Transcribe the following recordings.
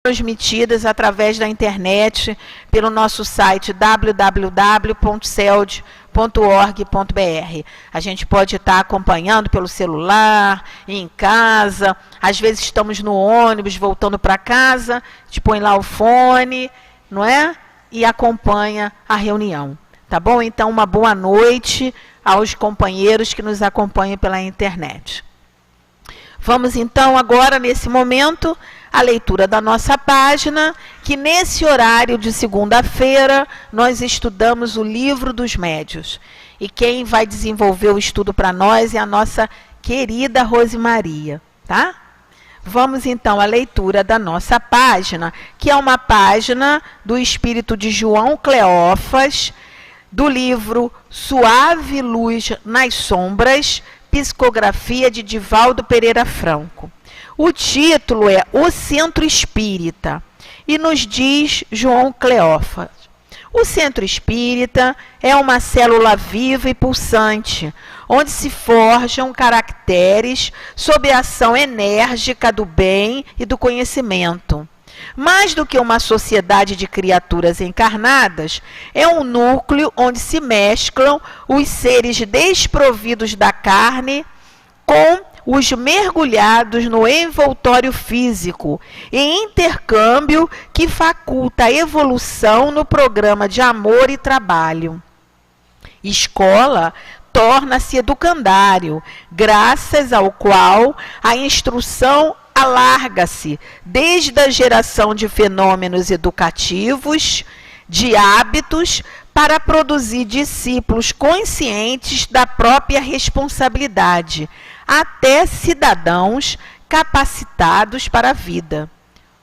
transmitidas através da internet pelo nosso site www.celd.org.br. A gente pode estar acompanhando pelo celular, em casa, às vezes estamos no ônibus voltando para casa, a gente põe lá o fone, não é? E acompanha a reunião. Tá bom? Então, uma boa noite aos companheiros que nos acompanham pela internet. Vamos então agora, nesse momento, a leitura da nossa página, que nesse horário de segunda-feira nós estudamos o Livro dos Médiuns. E quem vai desenvolver o estudo para nós é a nossa querida Rosemaria, tá? Vamos então à leitura da nossa página, que é uma página do Espírito de João Cleófas, do livro Suave Luz nas Sombras, psicografia de Divaldo Pereira Franco. O título é O Centro Espírita, e nos diz João Cleófas: o Centro Espírita é uma célula viva e pulsante, onde se forjam caracteres sob a ação enérgica do bem e do conhecimento. Mais do que uma sociedade de criaturas encarnadas, é um núcleo onde se mesclam os seres desprovidos da carne com os mergulhados no envoltório físico, em intercâmbio que faculta a evolução no programa de amor e trabalho. Escola torna-se educandário, graças ao qual a instrução alarga-se desde a geração de fenômenos educativos, de hábitos, para produzir discípulos conscientes da própria responsabilidade, até cidadãos capacitados para a vida.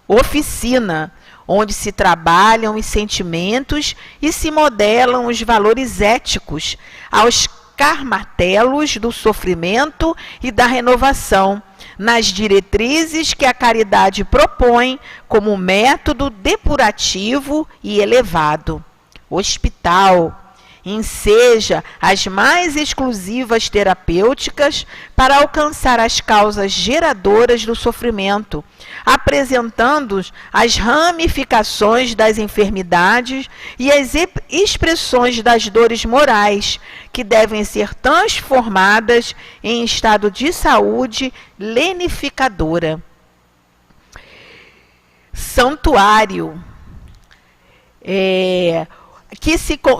Oficina, onde se trabalham os sentimentos e se modelam os valores éticos, aos carmartelos do sofrimento e da renovação, nas diretrizes que a caridade propõe como método depurativo e elevado. Hospital, enseja as mais exclusivas terapêuticas para alcançar as causas geradoras do sofrimento, apresentando as ramificações das enfermidades e as expressões das dores morais, que devem ser transformadas em estado de saúde lenificadora. Santuário.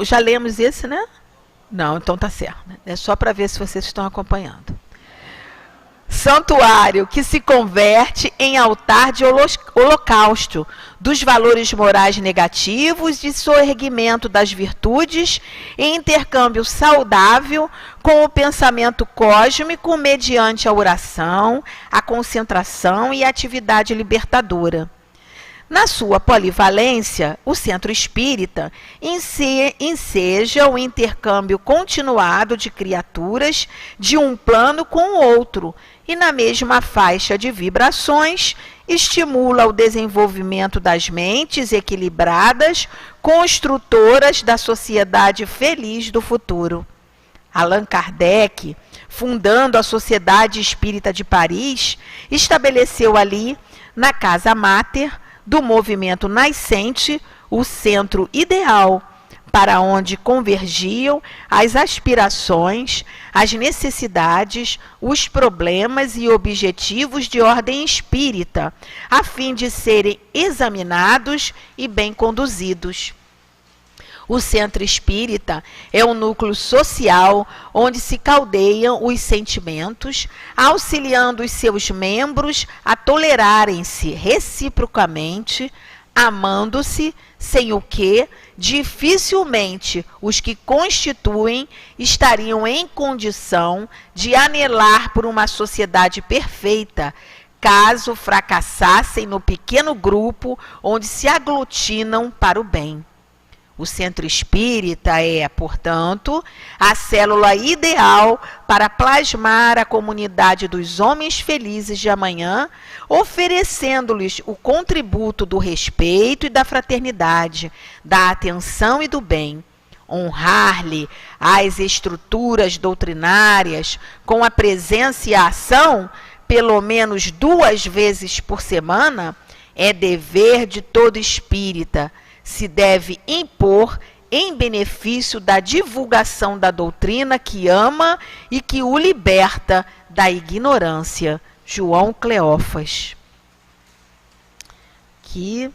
Já lemos esse, né? Não, então tá certo. É só para ver se vocês estão acompanhando. Santuário que se converte em altar de holocausto dos valores morais negativos e soerguimento das virtudes, em intercâmbio saudável com o pensamento cósmico mediante a oração, a concentração e a atividade libertadora. Na sua polivalência, o Centro Espírita enseja o intercâmbio continuado de criaturas de um plano com o outro e, na mesma faixa de vibrações, estimula o desenvolvimento das mentes equilibradas, construtoras da sociedade feliz do futuro. Allan Kardec, fundando a Sociedade Espírita de Paris, estabeleceu ali, na Casa Máter do movimento nascente, o centro ideal, para onde convergiam as aspirações, as necessidades, os problemas e objetivos de ordem espírita, a fim de serem examinados e bem conduzidos. O Centro Espírita é um núcleo social onde se caldeiam os sentimentos, auxiliando os seus membros a tolerarem-se reciprocamente, amando-se, sem o que dificilmente os que constituem estariam em condição de anelar por uma sociedade perfeita, caso fracassassem no pequeno grupo onde se aglutinam para o bem. O Centro Espírita é, portanto, a célula ideal para plasmar a comunidade dos homens felizes de amanhã, oferecendo-lhes o contributo do respeito e da fraternidade, da atenção e do bem. Honrar-lhe as estruturas doutrinárias com a presença e a ação, pelo menos 2 vezes por semana, É dever de todo espírita, se deve impor em benefício da divulgação da doutrina que ama e que o liberta da ignorância. João Cleófas. Que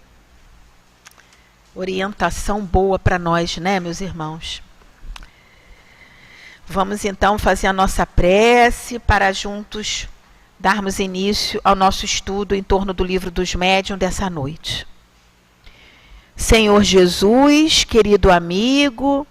orientação boa para nós, né, meus irmãos? Vamos então fazer a nossa prece para juntos darmos início ao nosso estudo em torno do livro dos médiuns dessa noite. Senhor Jesus, querido amigo,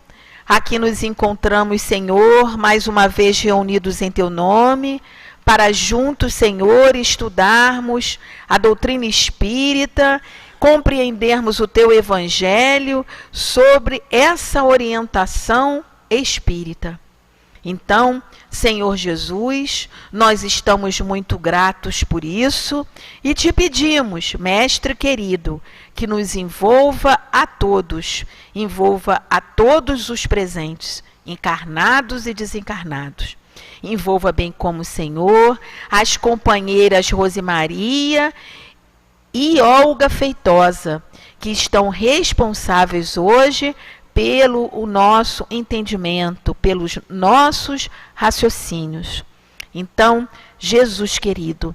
aqui nos encontramos, Senhor, mais uma vez reunidos em Teu nome, para juntos, Senhor, estudarmos a doutrina espírita, compreendermos o Teu Evangelho sobre essa orientação espírita. Então, Senhor Jesus, nós estamos muito gratos por isso e te pedimos, Mestre querido, que nos envolva a todos os presentes, encarnados e desencarnados. Envolva bem como Senhor as companheiras Rosemaria e Olga Feitosa, que estão responsáveis hoje pelo nosso entendimento, pelos nossos raciocínios. Então, Jesus querido,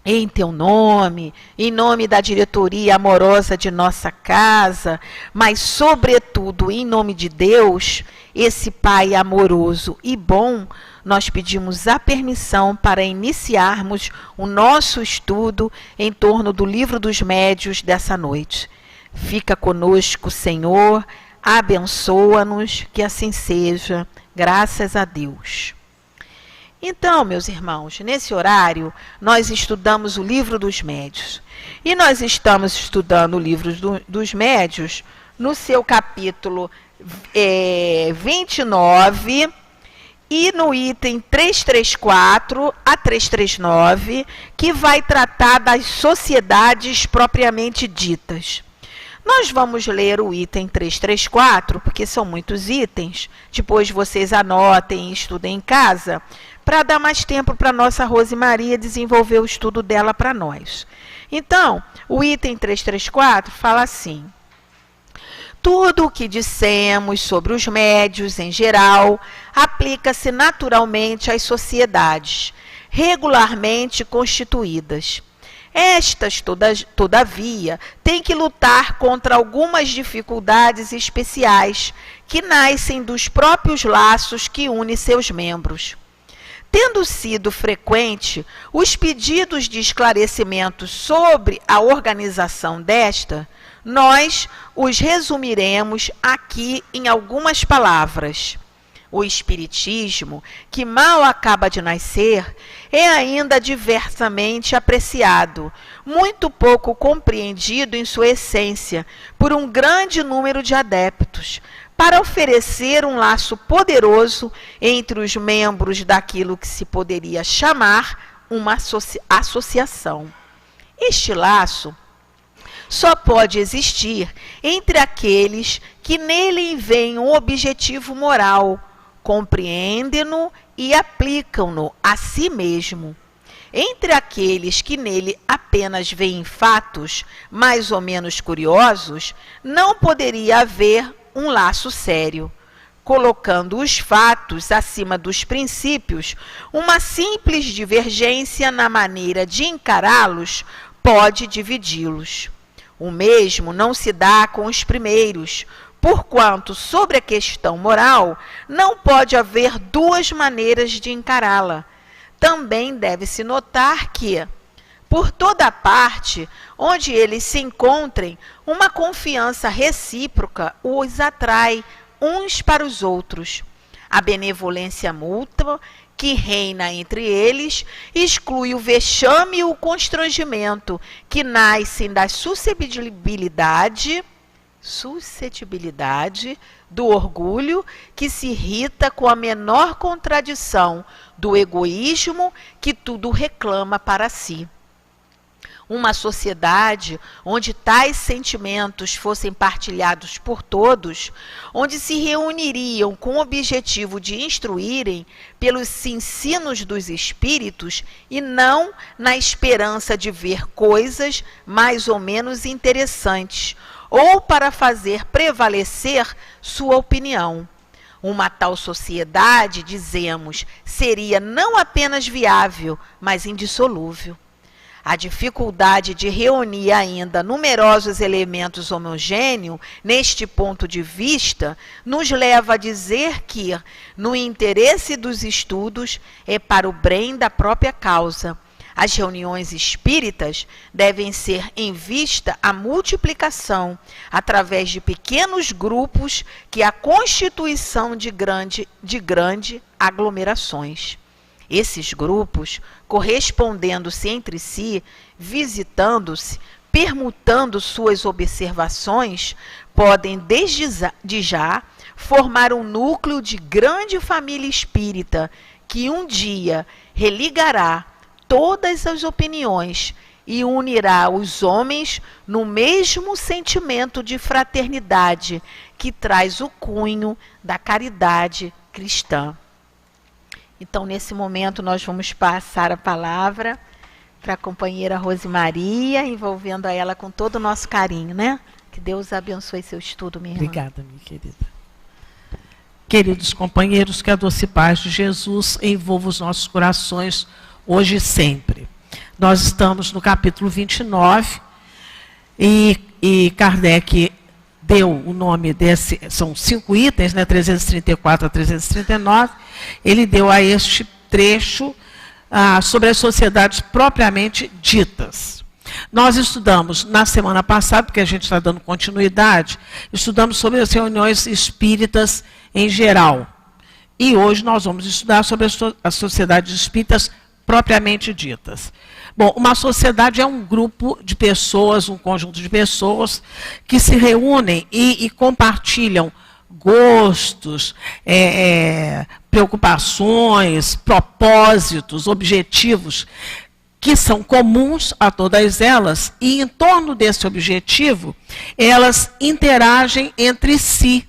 em Teu nome, em nome da diretoria amorosa de nossa casa, mas sobretudo em nome de Deus, esse Pai amoroso e bom, nós pedimos a permissão para iniciarmos o nosso estudo em torno do Livro dos Médiuns dessa noite. Fica conosco, Senhor, abençoa-nos, que assim seja, graças a Deus. Então, meus irmãos, nesse horário, nós estudamos o Livro dos Médiuns. E nós estamos estudando o Livro dos Médiuns no seu capítulo 29 e no item 334 a 339, que vai tratar das sociedades propriamente ditas. Nós vamos ler o item 334, porque são muitos itens. Depois vocês anotem e estudem em casa, para dar mais tempo para a nossa Rosemaria desenvolver o estudo dela para nós. Então, o item 334 fala assim: tudo o que dissemos sobre os médiuns em geral aplica-se naturalmente às sociedades regularmente constituídas. Estas, todavia, têm que lutar contra algumas dificuldades especiais que nascem dos próprios laços que unem seus membros. Tendo sido frequente os pedidos de esclarecimento sobre a organização desta, nós os resumiremos aqui em algumas palavras. O Espiritismo, que mal acaba de nascer, é ainda diversamente apreciado, muito pouco compreendido em sua essência, por um grande número de adeptos, para oferecer um laço poderoso entre os membros daquilo que se poderia chamar uma associação. Este laço só pode existir entre aqueles que nele veem um objetivo moral, compreendem-no e aplicam-no a si mesmo. Entre aqueles que nele apenas veem fatos mais ou menos curiosos, não poderia haver um laço sério. Colocando os fatos acima dos princípios, uma simples divergência na maneira de encará-los pode dividi-los. O mesmo não se dá com os primeiros, porquanto, sobre a questão moral, não pode haver duas maneiras de encará-la. Também deve-se notar que, por toda parte onde eles se encontrem, uma confiança recíproca os atrai uns para os outros. A benevolência mútua que reina entre eles exclui o vexame e o constrangimento que nascem da suscetibilidade do orgulho, que se irrita com a menor contradição, do egoísmo que tudo reclama para si. uma sociedade onde tais sentimentos fossem partilhados por todos, onde se reuniriam com o objetivo de instruírem pelos ensinos dos espíritos e não na esperança de ver coisas mais ou menos interessantes, ou para fazer prevalecer sua opinião. Uma tal sociedade, dizemos, seria não apenas viável, mas indissolúvel. A dificuldade de reunir ainda numerosos elementos homogêneos, neste ponto de vista, nos leva a dizer que, no interesse dos estudos, é para o bem da própria causa. As reuniões espíritas devem ser em vista a multiplicação, através de pequenos grupos, que a constituição de grande aglomerações. Esses grupos, correspondendo-se entre si, visitando-se, permutando suas observações, podem desde já formar um núcleo de grande família espírita, que um dia religará todas as opiniões e unirá os homens no mesmo sentimento de fraternidade que traz o cunho da caridade cristã. Então, nesse momento, nós vamos passar a palavra para a companheira Rosemaria, envolvendo a ela com todo o nosso carinho, né? Que Deus abençoe seu estudo, minha irmã. Obrigada, minha querida. Queridos companheiros, que a doce paz de Jesus envolva os nossos corações hoje e sempre. Nós estamos no capítulo 29 e Kardec deu o nome desse, são 5 itens, né, 334 a 339, ele deu a este trecho sobre as sociedades propriamente ditas. Nós estudamos na semana passada, porque a gente está dando continuidade, estudamos sobre as reuniões espíritas em geral. E hoje nós vamos estudar sobre as sociedades espíritas propriamente ditas. Bom, uma sociedade é um grupo de pessoas, um conjunto de pessoas que se reúnem e compartilham gostos, preocupações, propósitos, objetivos que são comuns a todas elas, e em torno desse objetivo, elas interagem entre si.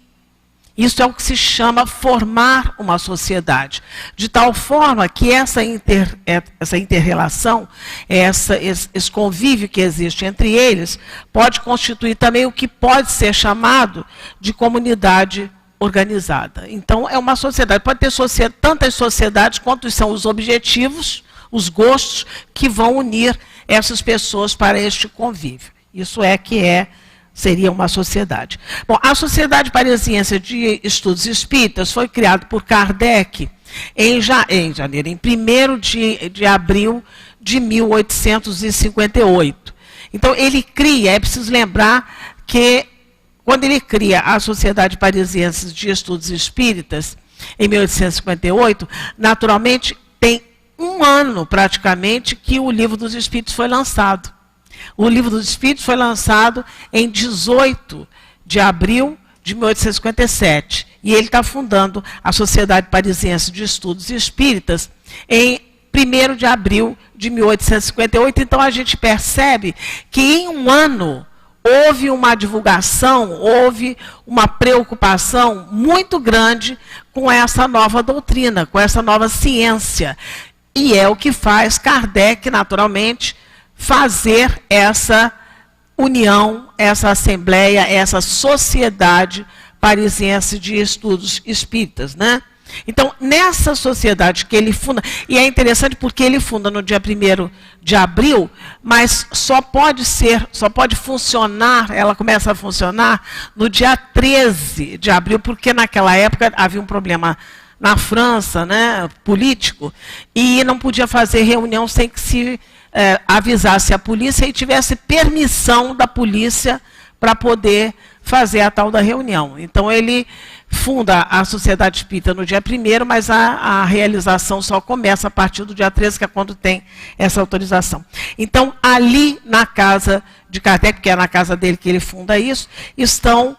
Isso é o que se chama formar uma sociedade, de tal forma que essa inter-relação, esse convívio que existe entre eles, pode constituir também o que pode ser chamado de comunidade organizada. Então, é uma sociedade, pode ter tantas sociedades quanto são os objetivos, os gostos que vão unir essas pessoas para este convívio. Isso é que seria uma sociedade. Bom, a Sociedade Parisiense de Estudos Espíritas foi criada por Kardec em janeiro, em 1º de abril de 1858. Então, ele cria, é preciso lembrar que, quando ele cria a Sociedade Parisiense de Estudos Espíritas, em 1858, naturalmente, tem um ano, praticamente, que o Livro dos Espíritos foi lançado. O Livro dos Espíritos foi lançado em 18 de abril de 1857. E ele está fundando a Sociedade Parisiense de Estudos Espíritas em 1º de abril de 1858. Então, a gente percebe que em um ano houve uma divulgação, houve uma preocupação muito grande com essa nova doutrina, com essa nova ciência. E é o que faz Kardec, naturalmente, fazer essa união, essa assembleia, essa sociedade parisiense de estudos espíritas, né? Então, nessa sociedade que ele funda, e é interessante porque ele funda no dia 1º de abril, mas só pode funcionar, ela começa a funcionar no dia 13 de abril, porque naquela época havia um problema na França, né, político, e não podia fazer reunião sem que se avisasse a polícia e tivesse permissão da polícia para poder fazer a tal da reunião. Então, ele funda a Sociedade Espírita no dia 1º, mas a realização só começa a partir do dia 13, que é quando tem essa autorização. Então, ali na casa de Kardec, que é na casa dele que ele funda isso, estão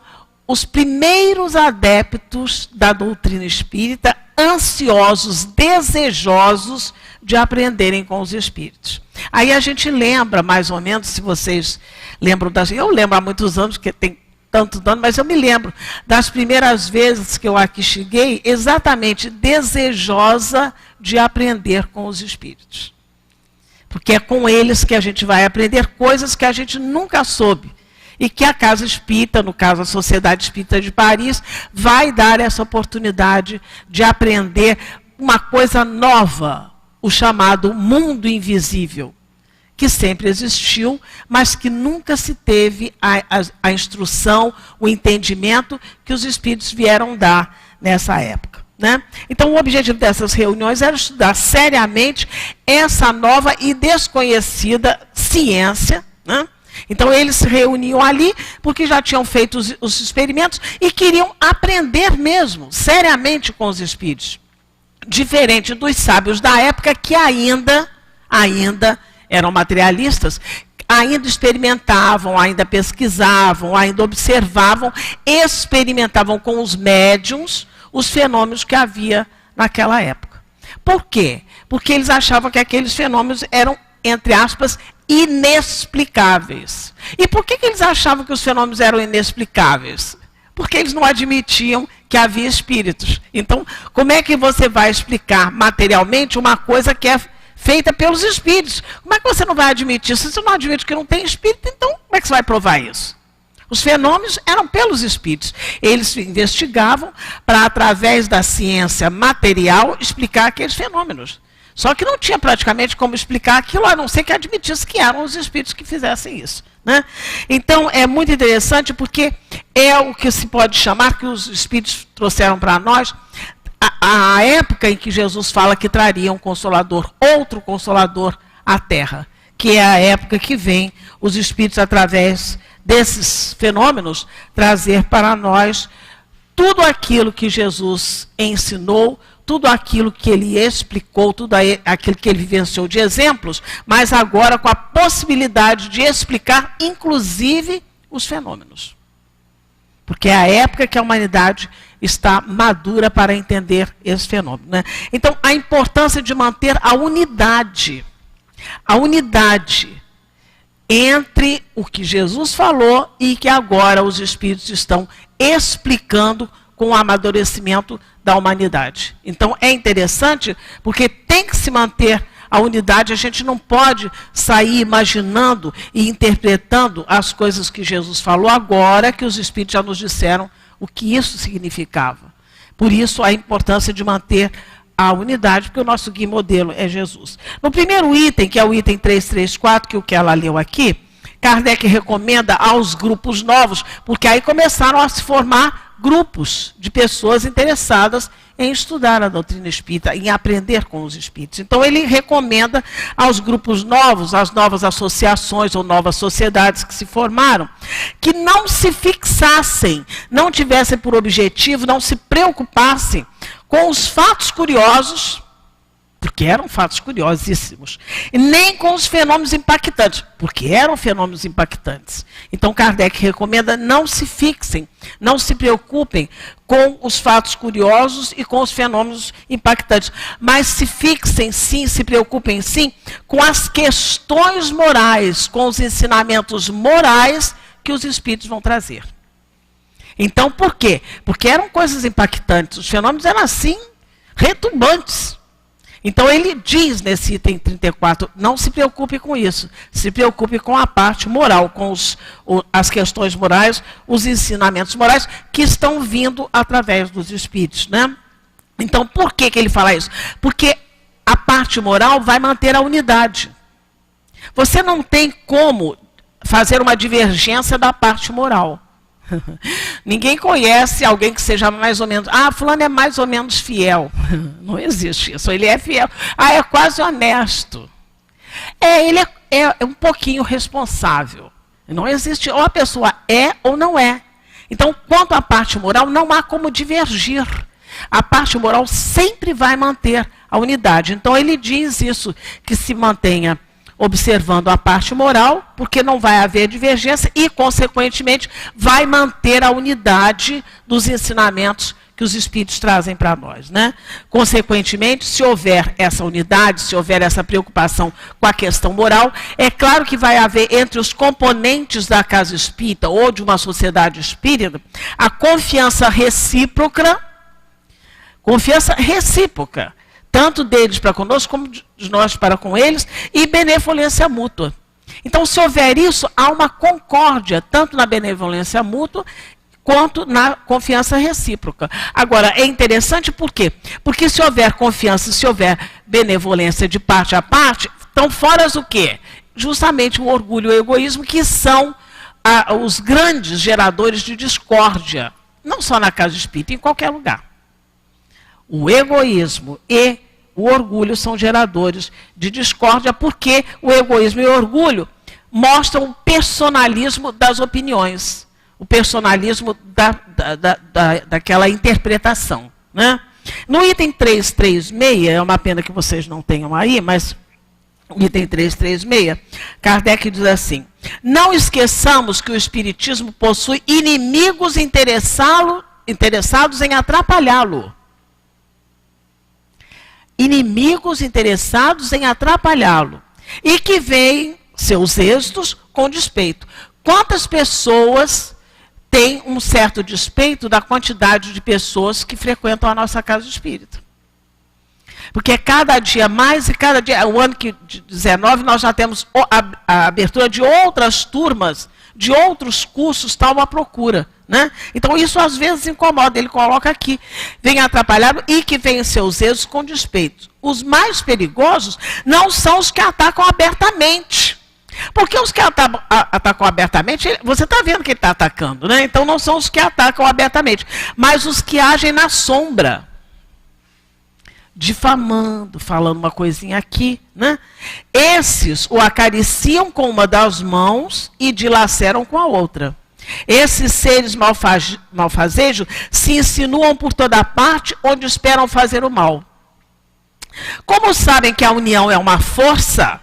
os primeiros adeptos da doutrina espírita, ansiosos, desejosos de aprenderem com os espíritos. Aí a gente lembra, mais ou menos, se vocês lembram eu lembro há muitos anos, que tem tanto dano, mas eu me lembro das primeiras vezes que eu aqui cheguei, exatamente desejosa de aprender com os espíritos. Porque é com eles que a gente vai aprender coisas que a gente nunca soube. E que a Casa Espírita, no caso a Sociedade Espírita de Paris, vai dar essa oportunidade de aprender uma coisa nova, o chamado mundo invisível, que sempre existiu, mas que nunca se teve a instrução, o entendimento que os espíritos vieram dar nessa época. Né? Então, o objetivo dessas reuniões era estudar seriamente essa nova e desconhecida ciência. Né? Então, eles se reuniam ali porque já tinham feito os experimentos e queriam aprender mesmo, seriamente com os espíritos. Diferente dos sábios da época que ainda eram materialistas, ainda experimentavam, ainda pesquisavam, ainda observavam, experimentavam com os médiuns os fenômenos que havia naquela época. Por quê? Porque eles achavam que aqueles fenômenos eram, entre aspas, inexplicáveis. E por que eles achavam que os fenômenos eram inexplicáveis? Porque eles não admitiam que havia espíritos. Então, como é que você vai explicar materialmente uma coisa que é feita pelos espíritos? Como é que você não vai admitir? Se você não admite que não tem espírito, então como é que você vai provar isso? Os fenômenos eram pelos espíritos. Eles investigavam para, através da ciência material, explicar aqueles fenômenos. Só que não tinha praticamente como explicar aquilo, a não ser que admitisse que eram os espíritos que fizessem isso. Né? Então, é muito interessante porque é o que se pode chamar, que os espíritos trouxeram para nós, a época em que Jesus fala que traria um consolador, outro consolador à Terra, que é a época que vem os espíritos, através desses fenômenos, trazer para nós tudo aquilo que Jesus ensinou, tudo aquilo que ele explicou, tudo aquilo que ele vivenciou de exemplos, mas agora com a possibilidade de explicar, inclusive, os fenômenos. Porque é a época que a humanidade está madura para entender esse fenômeno. Né? Então, a importância de manter a unidade entre o que Jesus falou e que agora os espíritos estão explicando com o amadurecimento da humanidade. Então, é interessante porque tem que se manter a unidade. A gente não pode sair imaginando e interpretando as coisas que Jesus falou agora que os espíritos já nos disseram o que isso significava. Por isso, a importância de manter a unidade, porque o nosso guia modelo é Jesus. No primeiro item, que é o item 334, que é o que ela leu aqui, Kardec recomenda aos grupos novos, porque aí começaram a se formar grupos de pessoas interessadas em estudar a doutrina espírita, em aprender com os espíritos. Então, ele recomenda aos grupos novos, às novas associações ou novas sociedades que se formaram, que não se fixassem, não tivessem por objetivo, não se preocupassem com os fatos curiosos, porque eram fatos curiosíssimos, e nem com os fenômenos impactantes, porque eram fenômenos impactantes. Então, Kardec recomenda: não se fixem, não se preocupem com os fatos curiosos e com os fenômenos impactantes, mas se fixem sim, se preocupem sim com as questões morais, com os ensinamentos morais que os espíritos vão trazer. Então, por quê? Porque eram coisas impactantes, os fenômenos eram assim, retumbantes. Então, ele diz nesse item 34, não se preocupe com isso, se preocupe com a parte moral, com as questões morais, os ensinamentos morais que estão vindo através dos espíritos. Né? Então, por que ele fala isso? Porque a parte moral vai manter a unidade. Você não tem como fazer uma divergência da parte moral. Ninguém conhece alguém que seja mais ou menos... Ah, fulano é mais ou menos fiel. Não existe isso. Ele é fiel. Ah, é quase honesto. Ele é um pouquinho responsável. Não existe. Ou a pessoa é ou não é. Então, quanto à parte moral, não há como divergir. A parte moral sempre vai manter a unidade. Então, ele diz isso, que se mantenha observando a parte moral, porque não vai haver divergência e, consequentemente, vai manter a unidade dos ensinamentos que os espíritos trazem para nós, né? Consequentemente, se houver essa unidade, se houver essa preocupação com a questão moral, é claro que vai haver entre os componentes da casa espírita ou de uma sociedade espírita a confiança recíproca, tanto deles para conosco como de nós para com eles, e benevolência mútua. Então, se houver isso, há uma concórdia, tanto na benevolência mútua, quanto na confiança recíproca. Agora, é interessante por quê? Porque se houver confiança, se houver benevolência de parte a parte, estão fora o quê? Justamente o orgulho e o egoísmo, que são os grandes geradores de discórdia, não só na casa espírita, em qualquer lugar. O egoísmo e o orgulho são geradores de discórdia, porque o egoísmo e o orgulho mostram o personalismo das opiniões, o personalismo daquela interpretação, né? No item 336, é uma pena que vocês não tenham aí, mas no item 336, Kardec diz assim: não esqueçamos que o Espiritismo possui inimigos interessados em atrapalhá-lo. Inimigos interessados em atrapalhá-lo, e que veem seus êxitos com despeito. Quantas pessoas têm um certo despeito da quantidade de pessoas que frequentam a nossa casa espírita? Porque cada dia mais, e cada dia, o ano de 19, nós já temos a abertura de outras turmas, de outros cursos, está uma procura, né? Então isso às vezes incomoda, ele coloca aqui, vem atrapalhar e que vem seus êxitos com despeito. Os mais perigosos não são os que atacam abertamente. Porque os que atacam abertamente, você está vendo que ele está atacando, né? Então não são os que atacam abertamente, mas os que agem na sombra, difamando, falando uma coisinha aqui, né? Esses o acariciam com uma das mãos e dilaceram com a outra. Esses seres malfazejos se insinuam por toda parte onde esperam fazer o mal. Como sabem que a união é uma força,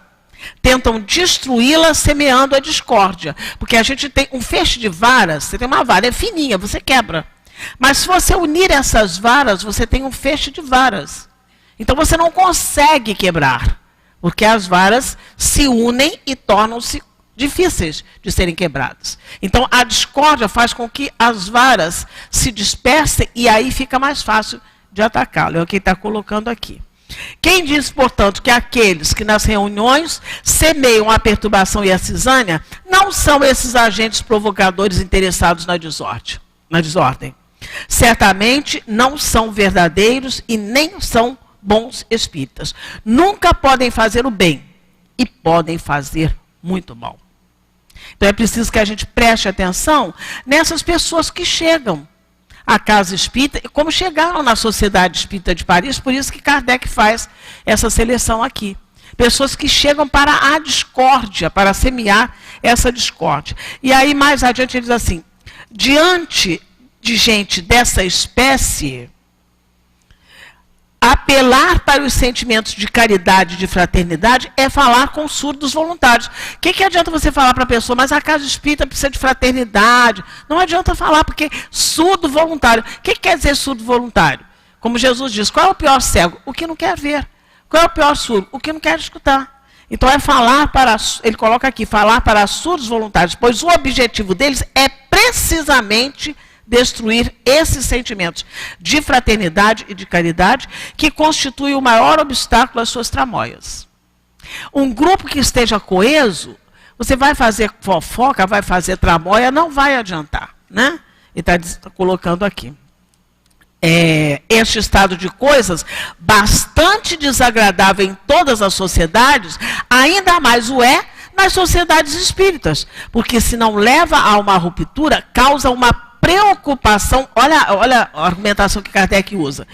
tentam destruí-la semeando a discórdia. Porque a gente tem um feixe de varas, você tem uma vara, é fininha, você quebra. Mas se você unir essas varas, você tem um feixe de varas. Então você não consegue quebrar, porque as varas se unem e tornam-se difíceis de serem quebradas. Então a discórdia faz com que as varas se dispersem e aí fica mais fácil de atacá-lo. É o que ele está colocando aqui. Quem diz, portanto, que aqueles que nas reuniões semeiam a perturbação e a cisânia não são esses agentes provocadores interessados na desordem. Certamente não são verdadeiros e nem são bons espíritas. Nunca podem fazer o bem e podem fazer muito mal. Então é preciso que a gente preste atenção nessas pessoas que chegam à casa espírita, e como chegaram na Sociedade Espírita de Paris, por isso que Kardec faz essa seleção aqui. Pessoas que chegam para a discórdia, para semear essa discórdia. E aí mais adiante ele diz assim: diante de gente dessa espécie, apelar para os sentimentos de caridade e de fraternidade é falar com surdos voluntários. O que adianta você falar para a pessoa, mas a casa espírita precisa de fraternidade? Não adianta falar, porque surdo voluntário. O que quer dizer surdo voluntário? Como Jesus diz, qual é o pior cego? O que não quer ver. Qual é o pior surdo? O que não quer escutar. Então é falar para, ele coloca aqui, falar para surdos voluntários, pois o objetivo deles é precisamente destruir esses sentimentos de fraternidade e de caridade que constituem o maior obstáculo às suas tramóias. Um grupo que esteja coeso, você vai fazer fofoca, vai fazer tramóia, não vai adiantar, né? Ele está colocando aqui. Este estado de coisas, bastante desagradável em todas as sociedades, ainda mais o é nas sociedades espíritas, porque se não leva a uma ruptura, causa uma preocupação, olha a argumentação que Kardec usa,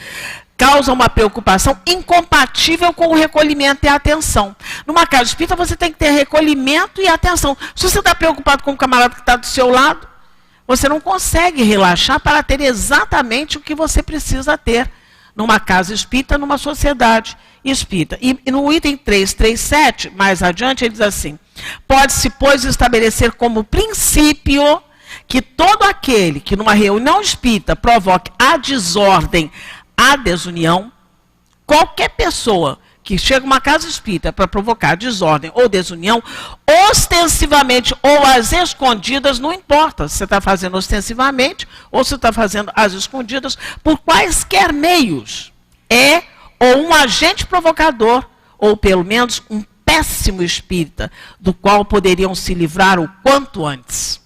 causa uma preocupação incompatível com o recolhimento e a atenção. Numa casa espírita você tem que ter recolhimento e atenção. Se você está preocupado com o camarada que está do seu lado, você não consegue relaxar para ter exatamente o que você precisa ter numa casa espírita, numa sociedade espírita. E no item 337, mais adiante, ele diz assim: pode-se, pois, estabelecer como princípio que todo aquele que numa reunião espírita provoque a desordem, a desunião, qualquer pessoa que chega a uma casa espírita para provocar desordem ou desunião, ostensivamente ou às escondidas, não importa se você está fazendo ostensivamente ou se está fazendo às escondidas, por quaisquer meios, é ou um agente provocador, ou pelo menos um péssimo espírita, do qual poderiam se livrar o quanto antes.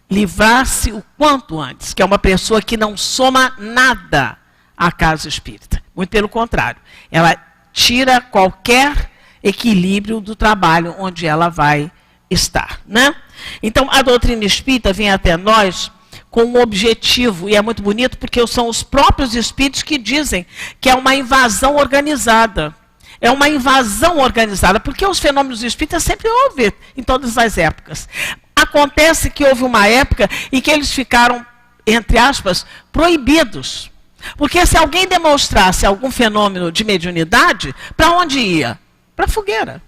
Livrar-se o quanto antes, que é uma pessoa que não soma nada à casa espírita. Muito pelo contrário, ela tira qualquer equilíbrio do trabalho onde ela vai estar, né? Então, a doutrina espírita vem até nós com um objetivo, e é muito bonito porque são os próprios espíritos que dizem que é uma invasão organizada. É uma invasão organizada, porque os fenômenos espíritas sempre houve em todas as épocas. Acontece que houve uma época em que eles ficaram, entre aspas, proibidos. Porque se alguém demonstrasse algum fenômeno de mediunidade, para onde ia? Para a fogueira.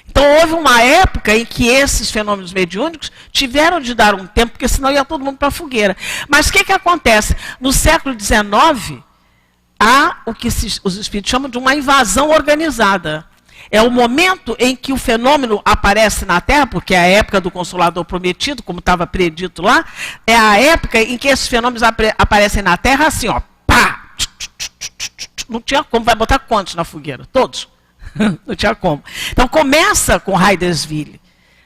Então houve uma época em que esses fenômenos mediúnicos tiveram de dar um tempo, porque senão ia todo mundo para a fogueira. Mas o que acontece? No século XIX, há o que os espíritos chamam de uma invasão organizada. É o momento em que o fenômeno aparece na Terra, porque é a época do Consolador Prometido, como estava predito lá, é a época em que esses fenômenos aparecem na Terra assim, ó, pá! Não tinha como, vai botar quantos na fogueira? Todos. Não tinha como. Então começa com Hydesville.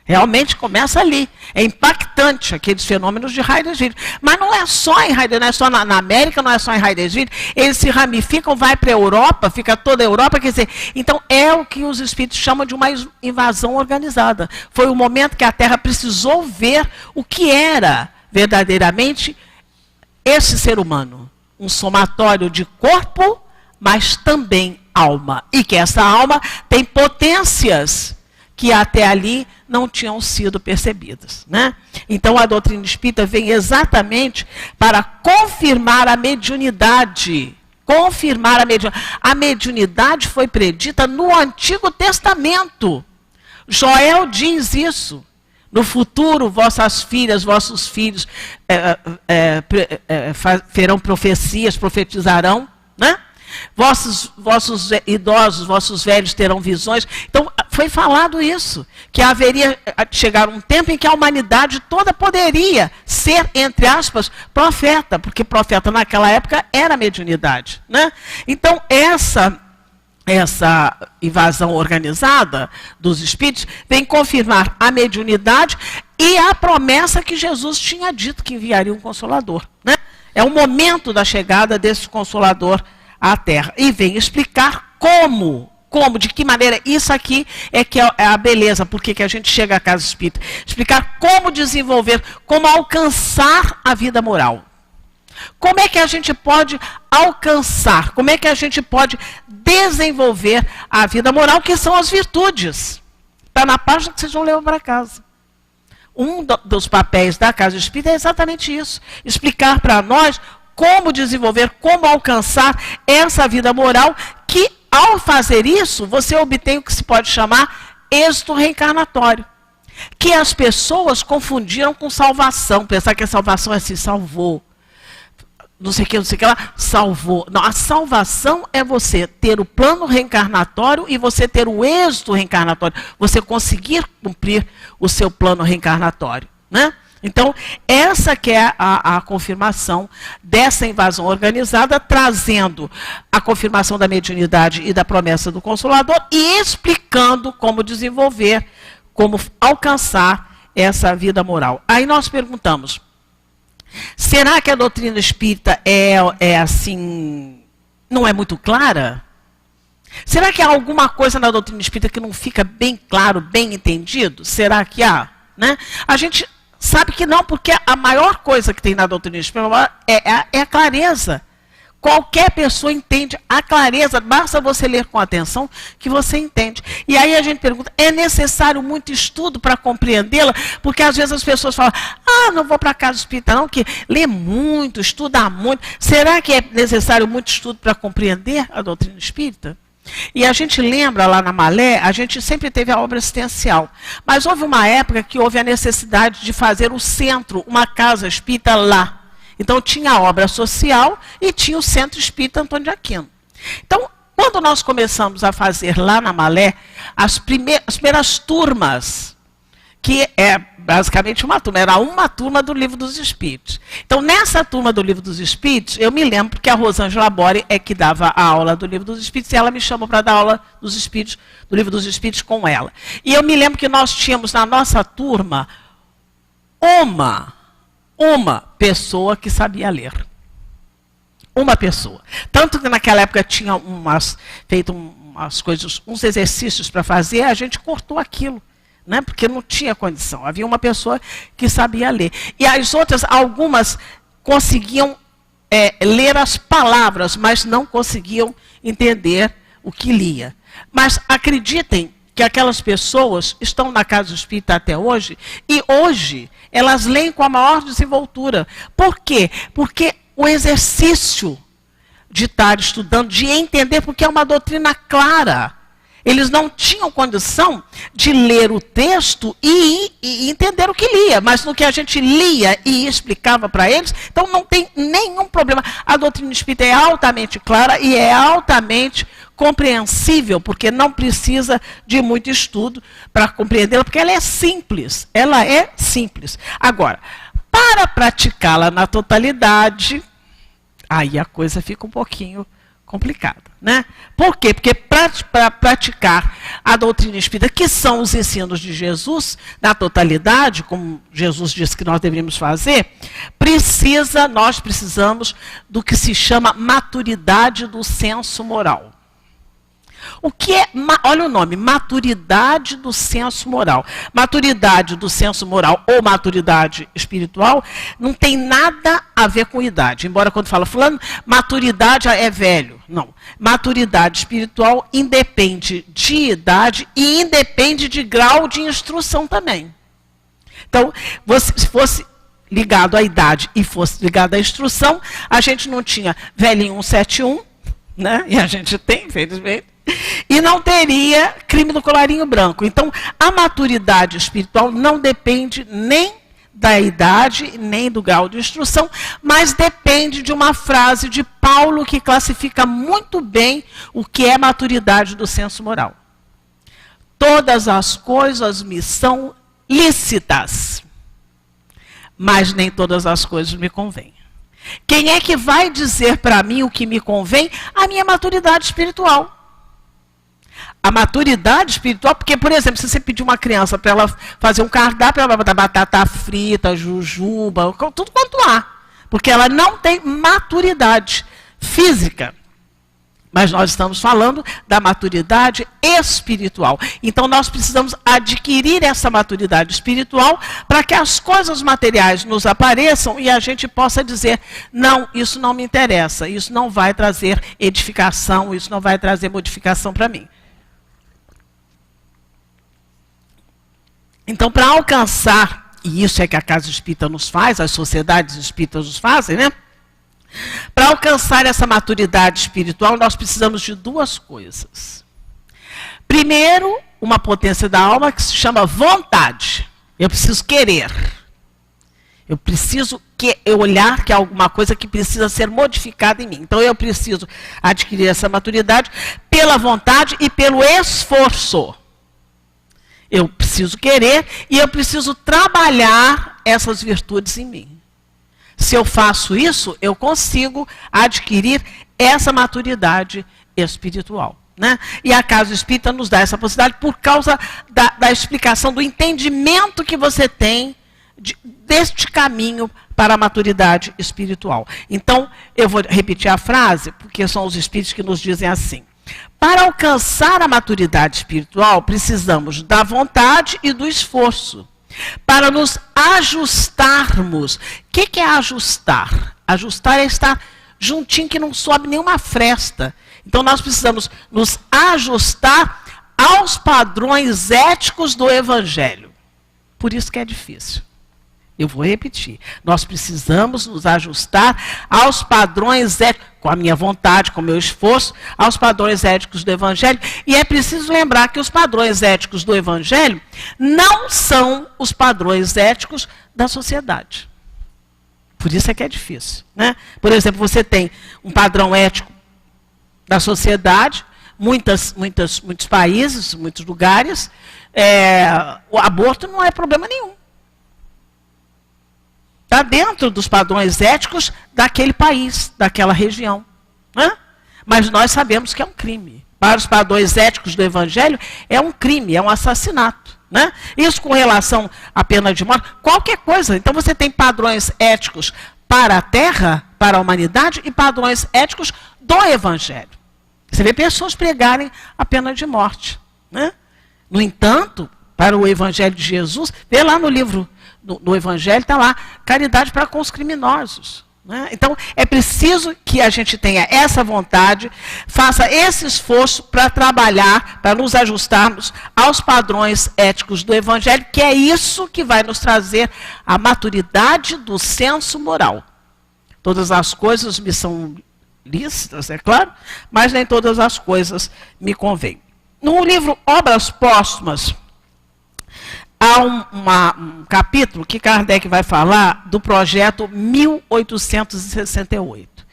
Realmente começa ali. É impactante aqueles fenômenos de Hydesville. Mas não é só em Hydesville, não é só na América, não é só em Hydesville. Eles se ramificam, vai para a Europa, fica toda a Europa. Quer dizer, então é o que os espíritos chamam de uma invasão organizada. Foi o momento que a Terra precisou ver o que era verdadeiramente esse ser humano. Um somatório de corpo, mas também alma. E que essa alma tem potências que até ali não tinham sido percebidas, né? Então a doutrina espírita vem exatamente para confirmar a mediunidade. Confirmar a mediunidade. A mediunidade foi predita no Antigo Testamento. Joel diz isso. No futuro, vossas filhas, vossos filhos farão profecias, profetizarão, né? Vossos idosos, vossos velhos terão visões. Então, foi falado isso, que haveria chegar um tempo em que a humanidade toda poderia ser, entre aspas, profeta, porque profeta naquela época era mediunidade, né? Então, essa invasão organizada dos espíritos vem confirmar a mediunidade e a promessa que Jesus tinha dito que enviaria um Consolador, né? É o momento da chegada desse Consolador à Terra. E vem explicar como, de que maneira. Isso aqui é que é a beleza, porque que a gente chega à casa espírita. Explicar como desenvolver, como alcançar a vida moral. Como é que a gente pode alcançar, como é que a gente pode desenvolver a vida moral, que são as virtudes. Está na página que vocês vão levar para casa. Um dos papéis da casa espírita é exatamente isso. Explicar para nós como desenvolver, como alcançar essa vida moral, que ao fazer isso, você obtém o que se pode chamar êxito reencarnatório. Que as pessoas confundiram com salvação. Pensar que a salvação é assim, salvou. Não sei o que lá, salvou. Não, a salvação é você ter o plano reencarnatório e você ter o êxito reencarnatório. Você conseguir cumprir o seu plano reencarnatório, né? Então, essa que é a confirmação dessa invasão organizada, trazendo a confirmação da mediunidade e da promessa do Consolador e explicando como desenvolver, como alcançar essa vida moral. Aí nós perguntamos, será que a doutrina espírita é assim, não é muito clara? Será que há alguma coisa na doutrina espírita que não fica bem claro, bem entendido? Será que há? Né? A gente sabe que não, porque a maior coisa que tem na doutrina espírita é a clareza. Qualquer pessoa entende a clareza, basta você ler com atenção que você entende. E aí a gente pergunta, é necessário muito estudo para compreendê-la? Porque às vezes as pessoas falam, não vou para a casa espírita não, que lê muito, estuda muito. Será que é necessário muito estudo para compreender a doutrina espírita? E a gente lembra lá na Malé, a gente sempre teve a obra assistencial. Mas houve uma época que houve a necessidade de fazer o centro, uma casa espírita lá. Então tinha a obra social e tinha o Centro Espírita Antônio de Aquino. Então, quando nós começamos a fazer lá na Malé, as primeiras turmas, que é basicamente uma turma, era uma turma do Livro dos Espíritos. Então, nessa turma do Livro dos Espíritos, eu me lembro que a Rosângela Bore é que dava a aula do Livro dos Espíritos, e ela me chamou para dar aula dos Espíritos, do Livro dos Espíritos com ela. E eu me lembro que nós tínhamos na nossa turma uma pessoa que sabia ler. Uma pessoa. Tanto que naquela época tinha feito umas coisas, uns exercícios para fazer, a gente cortou aquilo. Né? Porque não tinha condição. Havia uma pessoa que sabia ler. E as outras, algumas conseguiam ler as palavras, mas não conseguiam entender o que lia. Mas acreditem que aquelas pessoas estão na Casa Espírita até hoje, e hoje elas leem com a maior desenvoltura. Por quê? Porque o exercício de estar estudando, de entender, porque é uma doutrina clara. Eles não tinham condição de ler o texto e entender o que lia, mas no que a gente lia e explicava para eles, então não tem nenhum problema. A doutrina espírita é altamente clara e é altamente compreensível, porque não precisa de muito estudo para compreendê-la, porque ela é simples. Ela é simples. Agora, para praticá-la na totalidade, aí a coisa fica um pouquinho complicada, né? Por quê? Porque para praticar a doutrina espírita, que são os ensinos de Jesus, na totalidade, como Jesus disse que nós deveríamos fazer, nós precisamos do que se chama maturidade do senso moral. O que é, olha o nome, maturidade do senso moral. Maturidade do senso moral ou maturidade espiritual não tem nada a ver com idade. Embora quando fala fulano, maturidade é velho. Não. Maturidade espiritual independe de idade e independe de grau de instrução também. Então, se fosse ligado à idade e fosse ligado à instrução, a gente não tinha velhinho 171, né? E a gente tem, infelizmente. E não teria crime do colarinho branco. Então, a maturidade espiritual não depende nem da idade, nem do grau de instrução, mas depende de uma frase de Paulo que classifica muito bem o que é maturidade do senso moral. Todas as coisas me são lícitas, mas nem todas as coisas me convêm. Quem é que vai dizer para mim o que me convém? A minha maturidade espiritual. A maturidade espiritual, porque, por exemplo, se você pedir uma criança para ela fazer um cardápio, ela vai botar batata frita, jujuba, tudo quanto há. Porque ela não tem maturidade física. Mas nós estamos falando da maturidade espiritual. Então, nós precisamos adquirir essa maturidade espiritual para que as coisas materiais nos apareçam e a gente possa dizer, não, isso não me interessa, isso não vai trazer edificação, isso não vai trazer modificação para mim. Então, para alcançar, e isso é que a Casa Espírita nos faz, as sociedades espíritas nos fazem, né? Para alcançar essa maturidade espiritual, nós precisamos de duas coisas. Primeiro, uma potência da alma que se chama vontade. Eu preciso querer. Eu preciso olhar que há alguma coisa que precisa ser modificada em mim. Então, eu preciso adquirir essa maturidade pela vontade e pelo esforço. Eu preciso querer e eu preciso trabalhar essas virtudes em mim. Se eu faço isso, eu consigo adquirir essa maturidade espiritual. Né? E a Casa Espírita nos dá essa possibilidade por causa da explicação, do entendimento que você tem deste caminho para a maturidade espiritual. Então, eu vou repetir a frase, porque são os espíritos que nos dizem assim. Para alcançar a maturidade espiritual, precisamos da vontade e do esforço. Para nos ajustarmos. O que é ajustar? Ajustar é estar juntinho, que não sobe nenhuma fresta. Então, nós precisamos nos ajustar aos padrões éticos do Evangelho. Por isso que é difícil. Eu vou repetir. Nós precisamos nos ajustar aos padrões éticos. com a minha vontade, com o meu esforço, aos padrões éticos do Evangelho. E é preciso lembrar que os padrões éticos do Evangelho não são os padrões éticos da sociedade. Por isso é que é difícil, né? Por exemplo, você tem um padrão ético da sociedade, muitos países, muitos lugares, o aborto não é problema nenhum. Está dentro dos padrões éticos daquele país, daquela região, né? Mas nós sabemos que é um crime. Para os padrões éticos do Evangelho, é um crime, é um assassinato, né? Isso com relação à pena de morte, qualquer coisa. Então você tem padrões éticos para a terra, para a humanidade, e padrões éticos do Evangelho. Você vê pessoas pregarem a pena de morte, né? No entanto, para o Evangelho de Jesus, vê lá no livro do Evangelho, está lá, caridade para com os criminosos, né? Então, é preciso que a gente tenha essa vontade, faça esse esforço para trabalhar, para nos ajustarmos aos padrões éticos do Evangelho, que é isso que vai nos trazer a maturidade do senso moral. Todas as coisas me são lícitas, é claro, mas nem todas as coisas me convêm. No livro Obras Póstumas, há um capítulo que Kardec vai falar do projeto 1868.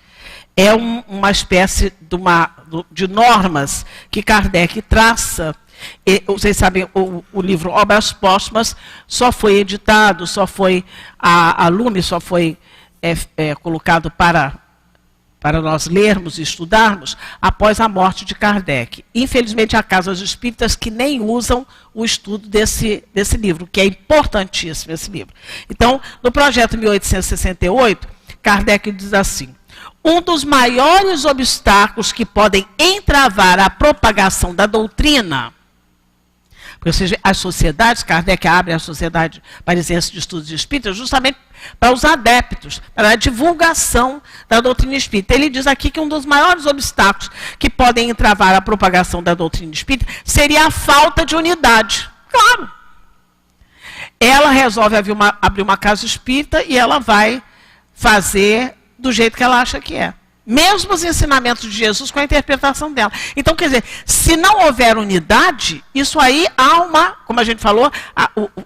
É uma espécie de normas que Kardec traça. Vocês sabem, o livro Obras Póstumas só foi editado, a Lume só foi colocado para nós lermos e estudarmos após a morte de Kardec. Infelizmente, há casas espíritas que nem usam o estudo desse livro, que é importantíssimo esse livro. Então, no projeto 1868, Kardec diz assim: um dos maiores obstáculos que podem entravar a propagação da doutrina, porque, ou seja, as sociedades, Kardec abre a Sociedade Parisiense de Estudos Espíritas justamente para os adeptos, para a divulgação da doutrina espírita. Ele diz aqui que um dos maiores obstáculos que podem entravar a propagação da doutrina espírita seria a falta de unidade. Claro. Ela resolve abrir uma casa espírita e ela vai fazer do jeito que ela acha que é. Mesmo os ensinamentos de Jesus com a interpretação dela. Então, quer dizer, se não houver unidade, isso aí há como a gente falou,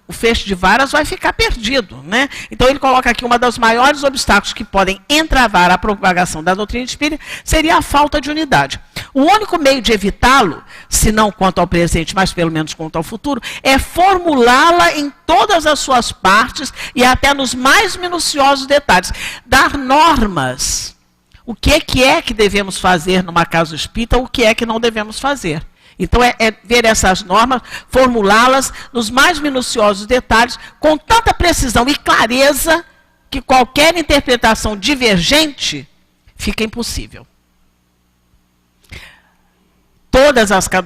o feixe de varas vai ficar perdido, né? Então, ele coloca aqui uma dos maiores obstáculos que podem entravar a propagação da doutrina espírita seria a falta de unidade. O único meio de evitá-lo, se não quanto ao presente, mas pelo menos quanto ao futuro, é formulá-la em todas as suas partes e até nos mais minuciosos detalhes. Dar normas. O que é que devemos fazer numa casa espírita, o que é que não devemos fazer. Então, é ver essas normas, formulá-las nos mais minuciosos detalhes, com tanta precisão e clareza, que qualquer interpretação divergente fica impossível.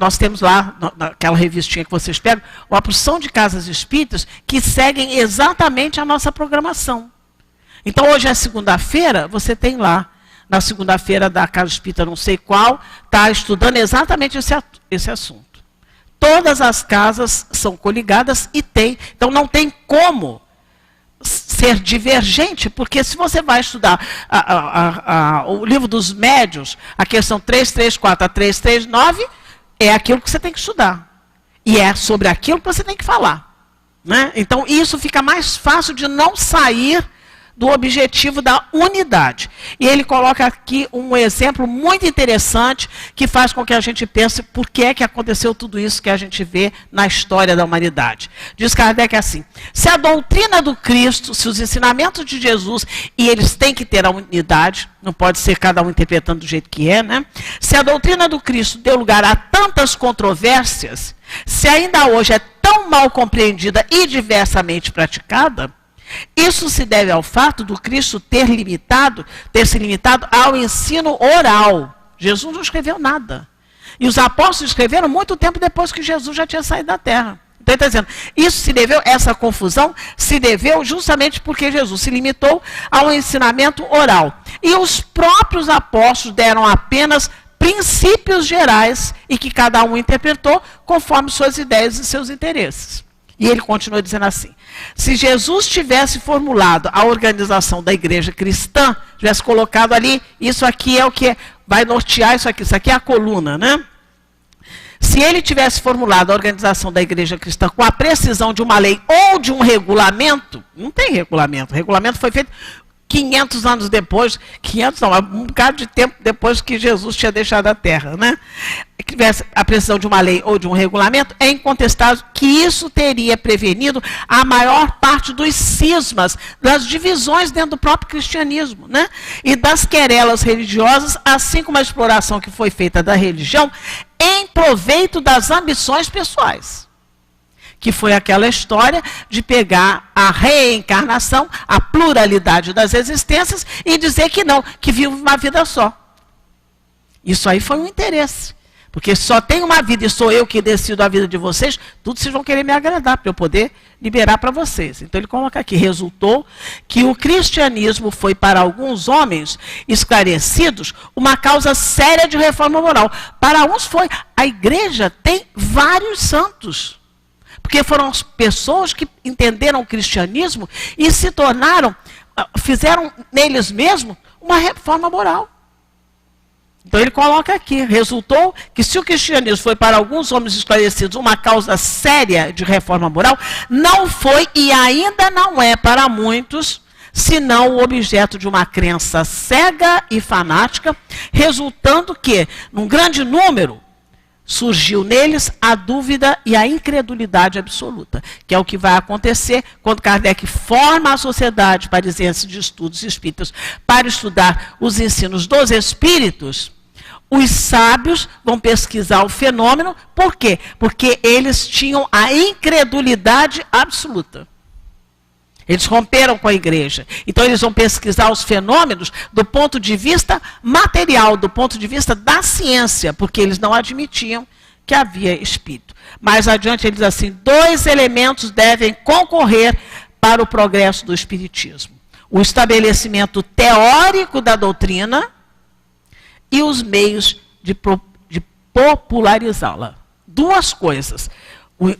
Nós temos lá, naquela revistinha que vocês pegam, uma porção de casas espíritas que seguem exatamente a nossa programação. Então, hoje é segunda-feira, você tem lá, na segunda-feira da Casa Espírita não sei qual, está estudando exatamente esse assunto. Todas as casas são coligadas e tem. Então não tem como ser divergente, porque se você vai estudar o livro dos médiuns, a questão 334 a 339, é aquilo que você tem que estudar. E é sobre aquilo que você tem que falar, né? Então isso fica mais fácil de não sair do objetivo da unidade. E ele coloca aqui um exemplo muito interessante que faz com que a gente pense por que é que aconteceu tudo isso que a gente vê na história da humanidade. Diz Kardec assim: se a doutrina do Cristo, se os ensinamentos de Jesus, e eles têm que ter a unidade, não pode ser cada um interpretando do jeito que é, né? Se a doutrina do Cristo deu lugar a tantas controvérsias, se ainda hoje é tão mal compreendida e diversamente praticada, isso se deve ao fato do Cristo ter se limitado ao ensino oral. Jesus não escreveu nada. E os apóstolos escreveram muito tempo depois que Jesus já tinha saído da terra. Então ele está dizendo, essa confusão se deveu justamente porque Jesus se limitou ao ensinamento oral. E os próprios apóstolos deram apenas princípios gerais e que cada um interpretou conforme suas ideias e seus interesses. E ele continua dizendo assim: Se Jesus tivesse formulado a organização da igreja cristã, tivesse colocado ali, isso aqui é o que vai nortear isso aqui é a coluna, né? Se ele tivesse formulado a organização da igreja cristã com a precisão de uma lei ou de um regulamento, não tem regulamento. O regulamento foi feito 500 anos depois, 500 não, um bocado de tempo depois que Jesus tinha deixado a terra, né? Que tivesse a precisão de uma lei ou de um regulamento, é incontestável que isso teria prevenido a maior parte dos cismas, das divisões dentro do próprio cristianismo, né? E das querelas religiosas, assim como a exploração que foi feita da religião em proveito das ambições pessoais. Que foi aquela história de pegar a reencarnação, a pluralidade das existências e dizer que não, que vive uma vida só. Isso aí foi um interesse. Porque só tem uma vida e sou eu que decido a vida de vocês, tudo vocês vão querer me agradar para eu poder liberar para vocês. Então ele coloca aqui, resultou que o cristianismo foi para alguns homens esclarecidos uma causa séria de reforma moral. Para uns foi. A igreja tem vários santos. Porque foram as pessoas que entenderam o cristianismo e se tornaram, fizeram neles mesmos uma reforma moral. Então ele coloca aqui, resultou que se o cristianismo foi para alguns homens esclarecidos uma causa séria de reforma moral, não foi e ainda não é para muitos, senão o objeto de uma crença cega e fanática, resultando que, num grande número, surgiu neles a dúvida e a incredulidade absoluta, que é o que vai acontecer quando Kardec forma a Sociedade Parisiense de Estudos Espíritas para estudar os ensinos dos espíritos. Os sábios vão pesquisar o fenômeno, por quê? Porque eles tinham a incredulidade absoluta. Eles romperam com a igreja. Então eles vão pesquisar os fenômenos do ponto de vista material, do ponto de vista da ciência, porque eles não admitiam que havia espírito. Mais adiante ele diz assim, 2 elementos devem concorrer para o progresso do espiritismo. O estabelecimento teórico da doutrina e os meios de popularizá-la. 2 coisas.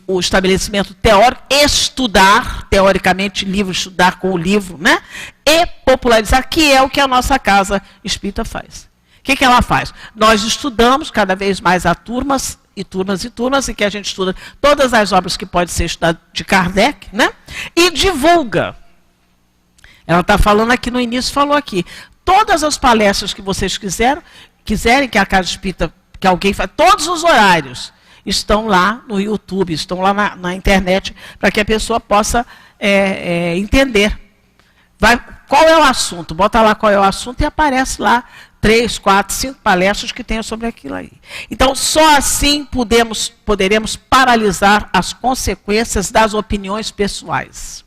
O estabelecimento teórico, estudar, teoricamente, livro, estudar com o livro, né? E popularizar, que é o que a nossa casa espírita faz. O que ela faz? Nós estudamos cada vez mais a turmas e turmas e turmas, em que a gente estuda todas as obras que podem ser estudadas de Kardec, né? E divulga. Ela está falando aqui no início, falou aqui. Todas as palestras que vocês quiserem que a casa espírita, que alguém faz, todos os horários, estão lá no YouTube, estão lá na internet, para que a pessoa possa entender. Qual é o assunto? Bota lá qual é o assunto e aparece lá 3, 4, 5 palestras que tenham sobre aquilo aí. Então, só assim poderemos paralisar as consequências das opiniões pessoais.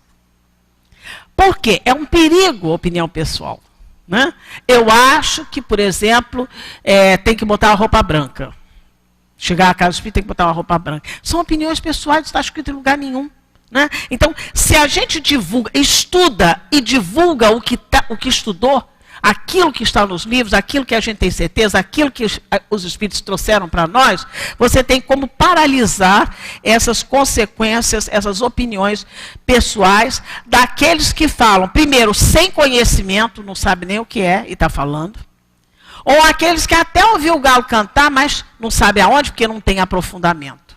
Por quê? É um perigo a opinião pessoal. Né? Eu acho que, por exemplo, tem que botar a roupa branca. Chegar à casa espírita tem que botar uma roupa branca. São opiniões pessoais, não está escrito em lugar nenhum. Né? Então, se a gente divulga, estuda e divulga o que estudou, aquilo que está nos livros, aquilo que a gente tem certeza, aquilo que os espíritos trouxeram para nós, você tem como paralisar essas consequências, essas opiniões pessoais daqueles que falam, primeiro, sem conhecimento, não sabe nem o que é e está falando. Ou aqueles que até ouviu o galo cantar, mas não sabe aonde, porque não tem aprofundamento.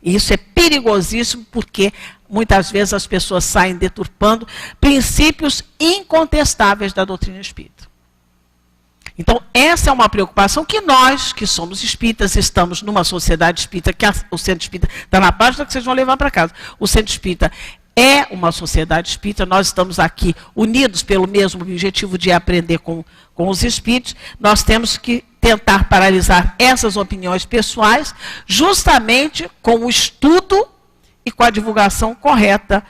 E isso é perigosíssimo, porque muitas vezes as pessoas saem deturpando princípios incontestáveis da doutrina espírita. Então, essa é uma preocupação que nós, que somos espíritas, estamos numa sociedade espírita, que o centro espírita está na página que vocês vão levar para casa. O centro espírita é uma sociedade espírita, nós estamos aqui unidos pelo mesmo objetivo de aprender com os espíritos, nós temos que tentar paralisar essas opiniões pessoais, justamente com o estudo e com a divulgação correta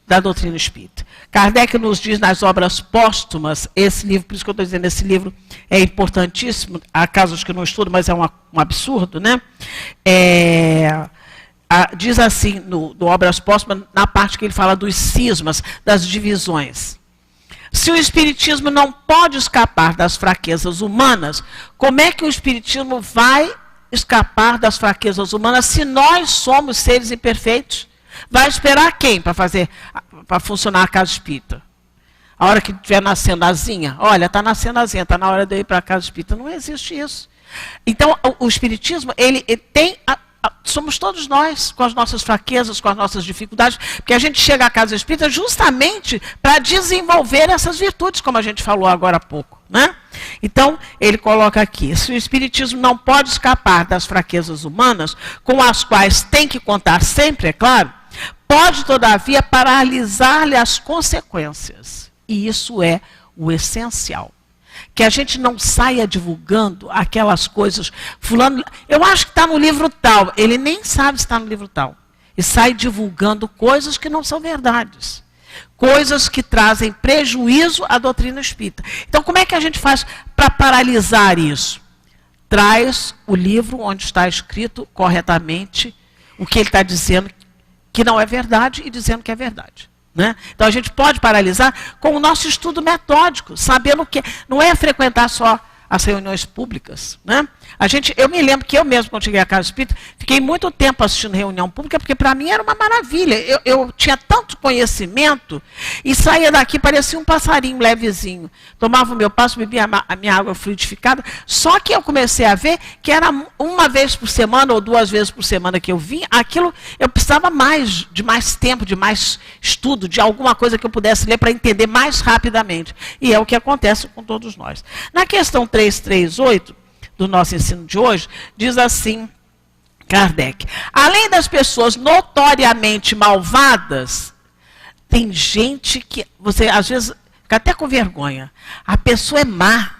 da doutrina espírita. Kardec nos diz nas obras póstumas, esse livro, por isso que eu estou dizendo, esse livro é importantíssimo, há casos que eu não estudo, mas é um absurdo, né? Diz assim, no Obras Póstumas, na parte que ele fala dos cismas, das divisões. Se o espiritismo não pode escapar das fraquezas humanas, como é que o espiritismo vai escapar das fraquezas humanas se nós somos seres imperfeitos? Vai esperar quem para funcionar a casa espírita? A hora que estiver nascendo asinha, olha, está nascendo asinha, está na hora de eu ir para a casa espírita. Não existe isso. Então, o espiritismo, ele tem... somos todos nós, com as nossas fraquezas, com as nossas dificuldades, porque a gente chega à casa espírita justamente para desenvolver essas virtudes, como a gente falou agora há pouco, né? Então, ele coloca aqui, se o espiritismo não pode escapar das fraquezas humanas, com as quais tem que contar sempre, é claro, pode, todavia, paralisar-lhe as consequências. E isso é o essencial. Que a gente não saia divulgando aquelas coisas. Fulano, eu acho que está no livro tal. Ele nem sabe se está no livro tal. E sai divulgando coisas que não são verdades. Coisas que trazem prejuízo à doutrina espírita. Então, como é que a gente faz para paralisar isso? Traz o livro onde está escrito corretamente o que ele está dizendo que não é verdade e dizendo que é verdade. Né? Então a gente pode paralisar com o nosso estudo metódico, sabendo que não é frequentar só as reuniões públicas. Né? Eu me lembro que eu mesmo, quando cheguei à Casa Espírita, fiquei muito tempo assistindo reunião pública, porque para mim era uma maravilha. Eu tinha tanto conhecimento e saía daqui, parecia um passarinho levezinho. Tomava o meu passo, bebia a minha água fluidificada. Só que eu comecei a ver que era uma vez por semana ou 2 vezes por semana que eu vinha, aquilo eu precisava de mais tempo, de mais estudo, de alguma coisa que eu pudesse ler para entender mais rapidamente. E é o que acontece com todos nós. Na questão 338 do nosso ensino de hoje, diz assim Kardec: além das pessoas notoriamente malvadas, tem gente que você às vezes fica até com vergonha. A pessoa é má.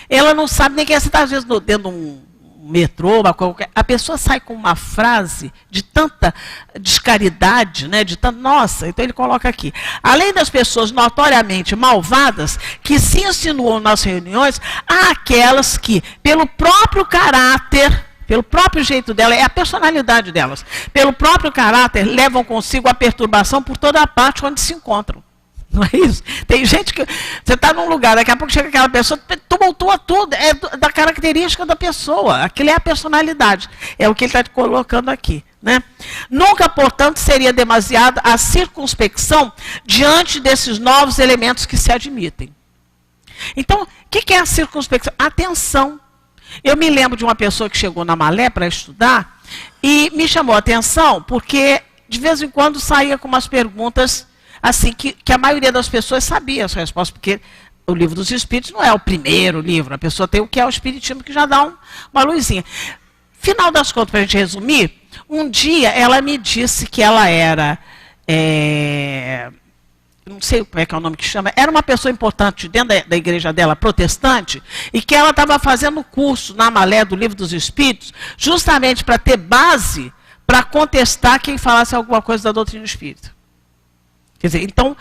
Ela não sabe nem quem é. Você está às vezes dentro de um metrô, a pessoa sai com uma frase de tanta descaridade, né, de tanto, nossa, então ele coloca aqui, além das pessoas notoriamente malvadas, que se insinuam nas reuniões, há aquelas que, pelo próprio caráter, pelo próprio jeito dela, é a personalidade delas, pelo próprio caráter, levam consigo a perturbação por toda a parte onde se encontram. Não é isso? Tem gente que... Você está num lugar, daqui a pouco chega aquela pessoa, tumultua tudo, é da característica da pessoa. Aquilo é a personalidade. É o que ele está colocando aqui. Né? Nunca, portanto, seria demasiada a circunspecção diante desses novos elementos que se admitem. Então, o que é a circunspecção? Atenção. Eu me lembro de uma pessoa que chegou na Malé para estudar e me chamou a atenção porque, de vez em quando, saía com umas perguntas... assim, que a maioria das pessoas sabia as respostas, porque o Livro dos Espíritos não é o primeiro livro, a pessoa tem o que é o Espiritismo, que já dá uma luzinha. Final das contas, para a gente resumir, um dia ela me disse que ela era, não sei como é que é o nome que chama, era uma pessoa importante dentro da igreja dela, protestante, e que ela estava fazendo curso na Malé do Livro dos Espíritos, justamente para ter base para contestar quem falasse alguma coisa da doutrina espírita. Quer dizer, então,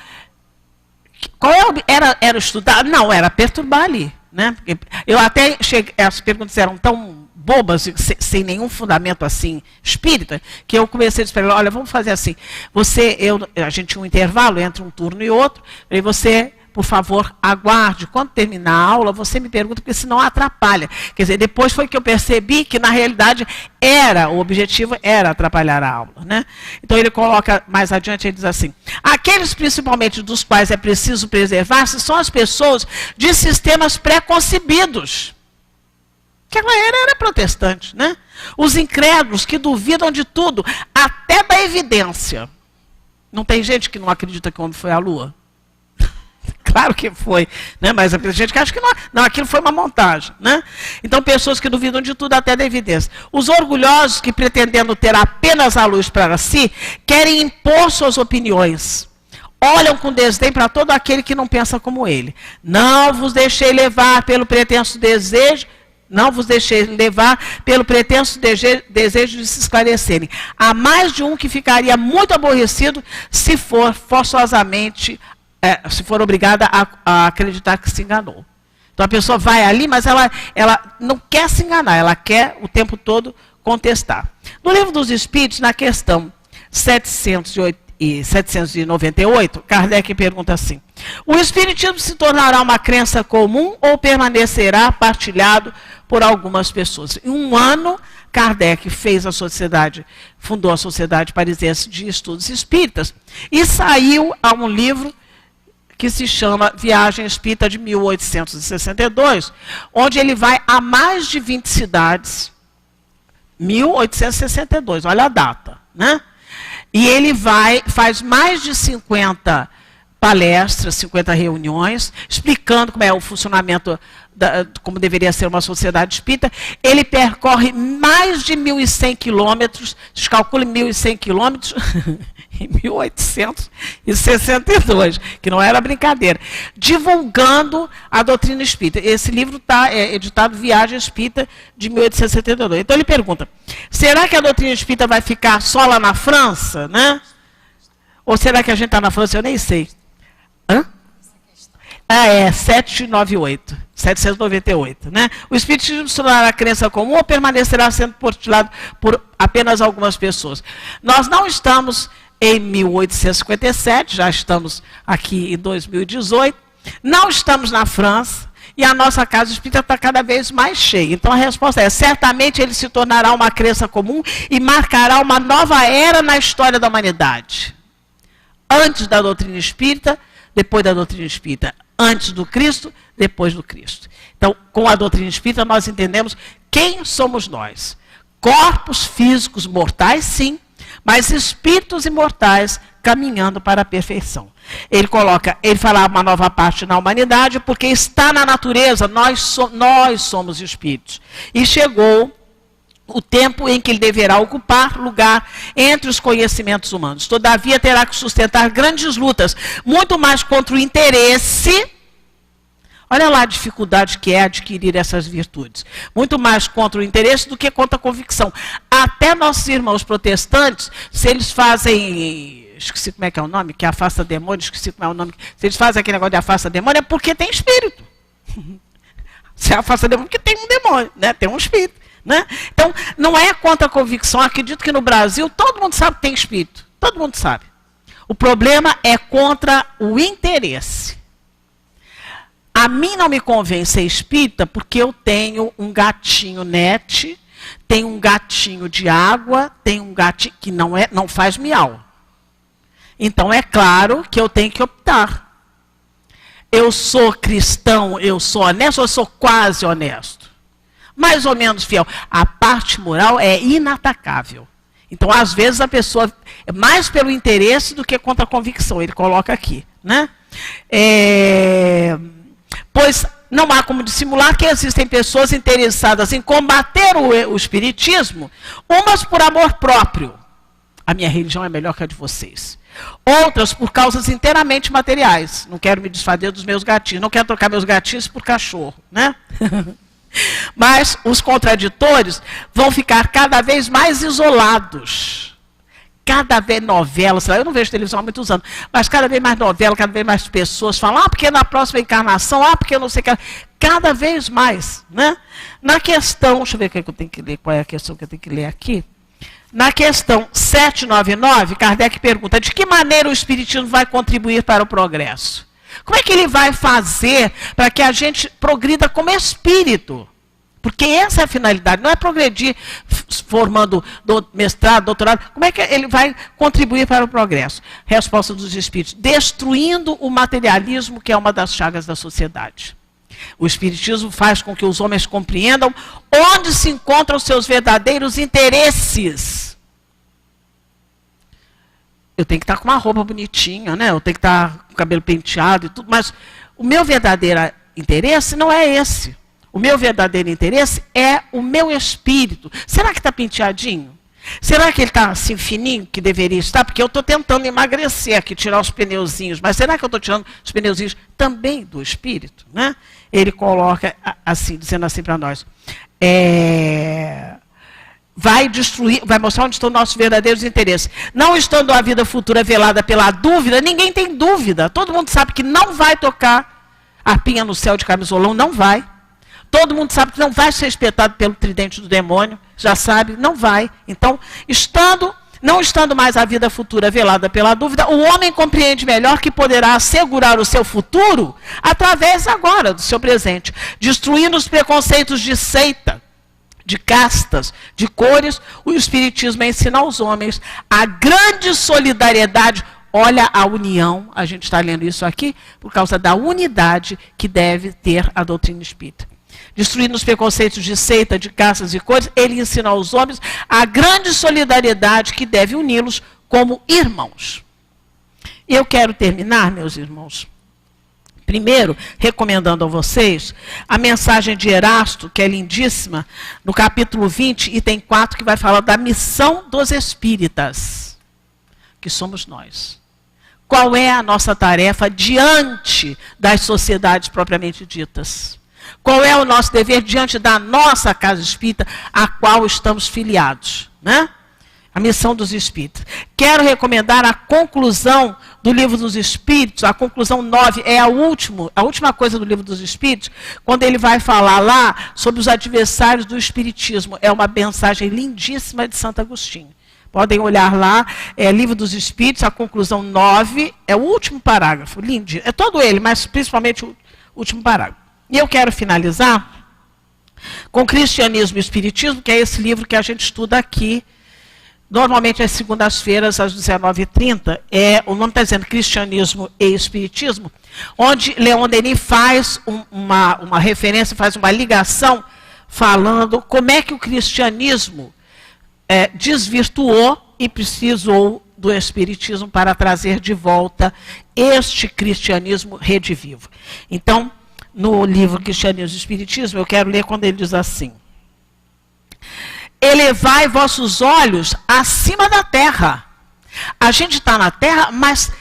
qual era estudar? Não, era perturbar ali. Né? Eu até cheguei, as perguntas eram tão bobas, sem nenhum fundamento assim espírita, que eu comecei a dizer, olha, vamos fazer assim. A gente tinha um intervalo entre um turno e outro, e você, por favor, aguarde. Quando terminar a aula, você me pergunta, porque senão atrapalha. Quer dizer, depois foi que eu percebi que, na realidade, o objetivo era atrapalhar a aula. Né? Então, ele coloca, mais adiante, ele diz assim, aqueles, principalmente, dos quais é preciso preservar-se, são as pessoas de sistemas pré-concebidos. Que ela era protestante. Né? Os incrédulos que duvidam de tudo, até da evidência. Não tem gente que não acredita que o homem foi à Lua? Claro que foi, né? Mas a gente que acha que não, aquilo foi uma montagem. Né? Então, pessoas que duvidam de tudo até da evidência. Os orgulhosos que, pretendendo ter apenas a luz para si, querem impor suas opiniões. Olham com desdém para todo aquele que não pensa como ele. Não vos deixei levar pelo pretenso desejo, desejo de se esclarecerem. Há mais de um que ficaria muito aborrecido se for forçosamente... se for obrigada a acreditar que se enganou. Então a pessoa vai ali, mas ela não quer se enganar, ela quer o tempo todo contestar. No Livro dos Espíritos, na questão 780, 798, Kardec pergunta assim: o espiritismo se tornará uma crença comum ou permanecerá partilhado por algumas pessoas? Em um ano, Kardec fundou a Sociedade Parisiense de Estudos Espíritas e saiu a um livro que se chama Viagem Espírita de 1862, onde ele vai a mais de 20 cidades. 1862, olha a data, né? E ele faz mais de 50 palestras, 50 reuniões, explicando como é o funcionamento, como deveria ser uma sociedade espírita. Ele percorre mais de 1.100 quilômetros, calcule 1.100 quilômetros em 1862, que não era brincadeira, divulgando a doutrina espírita. Esse livro está editado Viagem Espírita de 1862. Então ele pergunta: será que a doutrina espírita vai ficar só lá na França, né? Ou será que a gente está na França? Eu nem sei. Hã? 798, né? O espiritismo se tornará a crença comum ou permanecerá sendo partilhado por apenas algumas pessoas? Nós não estamos em 1857, já estamos aqui em 2018, não estamos na França e a nossa casa espírita está cada vez mais cheia. Então a resposta é: certamente ele se tornará uma crença comum e marcará uma nova era na história da humanidade. Antes da doutrina espírita, depois da doutrina espírita. Antes do Cristo, depois do Cristo. Então, com a doutrina espírita, nós entendemos quem somos nós. Corpos físicos mortais, sim, mas espíritos imortais caminhando para a perfeição. Ele fala uma nova parte na humanidade, porque está na natureza, nós somos espíritos. E chegou o tempo em que ele deverá ocupar lugar entre os conhecimentos humanos. Todavia, terá que sustentar grandes lutas, muito mais contra o interesse. Olha lá a dificuldade que é adquirir essas virtudes. Muito mais contra o interesse do que contra a convicção. Até nossos irmãos protestantes, se eles fazem, esqueci como é que é o nome, que afasta demônio, esqueci como é o nome, se eles fazem aquele negócio de afasta demônio, é porque tem espírito. Se afasta demônio, porque tem um demônio, né? Tem um espírito. Né? Então, não é contra a convicção. Acredito que no Brasil todo mundo sabe que tem espírito. Todo mundo sabe. O problema é contra o interesse. A mim não me convém ser espírita porque eu tenho um gatinho net, tenho um gatinho de água, tenho um gatinho que não faz miau. Então é claro que eu tenho que optar. Eu sou cristão, eu sou honesto, eu sou quase honesto. Mais ou menos fiel. A parte moral é inatacável. Então, às vezes, a pessoa é mais pelo interesse do que contra a convicção. Ele coloca aqui, né? Pois não há como dissimular que existem pessoas interessadas em combater o espiritismo, umas por amor próprio. A minha religião é melhor que a de vocês. Outras por causas inteiramente materiais. Não quero me desfazer dos meus gatinhos. Não quero trocar meus gatinhos por cachorro, né? Mas os contraditores vão ficar cada vez mais isolados. Cada vez novelas, eu não vejo televisão há muitos anos, mas cada vez mais novela, cada vez mais pessoas falam, porque na próxima encarnação, porque eu não sei o que. Cada vez mais, né? Na questão, deixa eu ver o que eu tenho que ler, qual é a questão que eu tenho que ler aqui. Na questão 799, Kardec pergunta: de que maneira o espiritismo vai contribuir para o progresso? Como é que ele vai fazer para que a gente progrida como espírito? Porque essa é a finalidade, não é progredir formando mestrado, doutorado. Como é que ele vai contribuir para o progresso? Resposta dos espíritos: destruindo o materialismo, que é uma das chagas da sociedade. O espiritismo faz com que os homens compreendam onde se encontram os seus verdadeiros interesses. Eu tenho que estar com uma roupa bonitinha, né? Eu tenho que estar com o cabelo penteado e tudo, mas o meu verdadeiro interesse não é esse. O meu verdadeiro interesse é o meu espírito. Será que está penteadinho? Será que ele está assim fininho que deveria estar? Porque eu estou tentando emagrecer aqui, tirar os pneuzinhos, mas será que eu estou tirando os pneuzinhos também do espírito? Né? Ele coloca assim, dizendo assim para nós: vai destruir, vai mostrar onde estão nossos verdadeiros interesses. Não estando a vida futura velada pela dúvida, ninguém tem dúvida. Todo mundo sabe que não vai tocar arpinha no céu de camisolão, não vai. Todo mundo sabe que não vai ser espetado pelo tridente do demônio, já sabe, não vai. Então, estando Não estando mais a vida futura velada pela dúvida, o homem compreende melhor que poderá assegurar o seu futuro através agora do seu presente, destruindo os preconceitos de seita, de castas, de cores. O Espiritismo ensina aos homens a grande solidariedade. Olha a união, a gente está lendo isso aqui, por causa da unidade que deve ter a doutrina espírita. Destruindo os preconceitos de seita, de castas e cores, ele ensina aos homens a grande solidariedade que deve uni-los como irmãos. Eu quero terminar, meus irmãos, primeiro, recomendando a vocês a mensagem de Erasto, que é lindíssima, no capítulo 20, item 4, que vai falar da missão dos espíritas, que somos nós. Qual é a nossa tarefa diante das sociedades propriamente ditas? Qual é o nosso dever diante da nossa casa espírita, a qual estamos filiados, né? A missão dos espíritos. Quero recomendar a conclusão do Livro dos Espíritos, a conclusão 9, é a última coisa do Livro dos Espíritos, quando ele vai falar lá sobre os adversários do espiritismo. É uma mensagem lindíssima de Santo Agostinho. Podem olhar lá, é Livro dos Espíritos, a conclusão 9, é o último parágrafo, lindo. É todo ele, mas principalmente o último parágrafo. E eu quero finalizar com Cristianismo e Espiritismo, que é esse livro que a gente estuda aqui, normalmente às segundas-feiras, às 19h30. O nome está dizendo Cristianismo e Espiritismo, onde Leon Denis faz uma referência, faz uma ligação, falando como é que o cristianismo desvirtuou e precisou do Espiritismo para trazer de volta este cristianismo redivivo. Então, no livro Cristianismo e Espiritismo, eu quero ler quando ele diz assim: elevai vossos olhos acima da terra. A gente está na terra, mas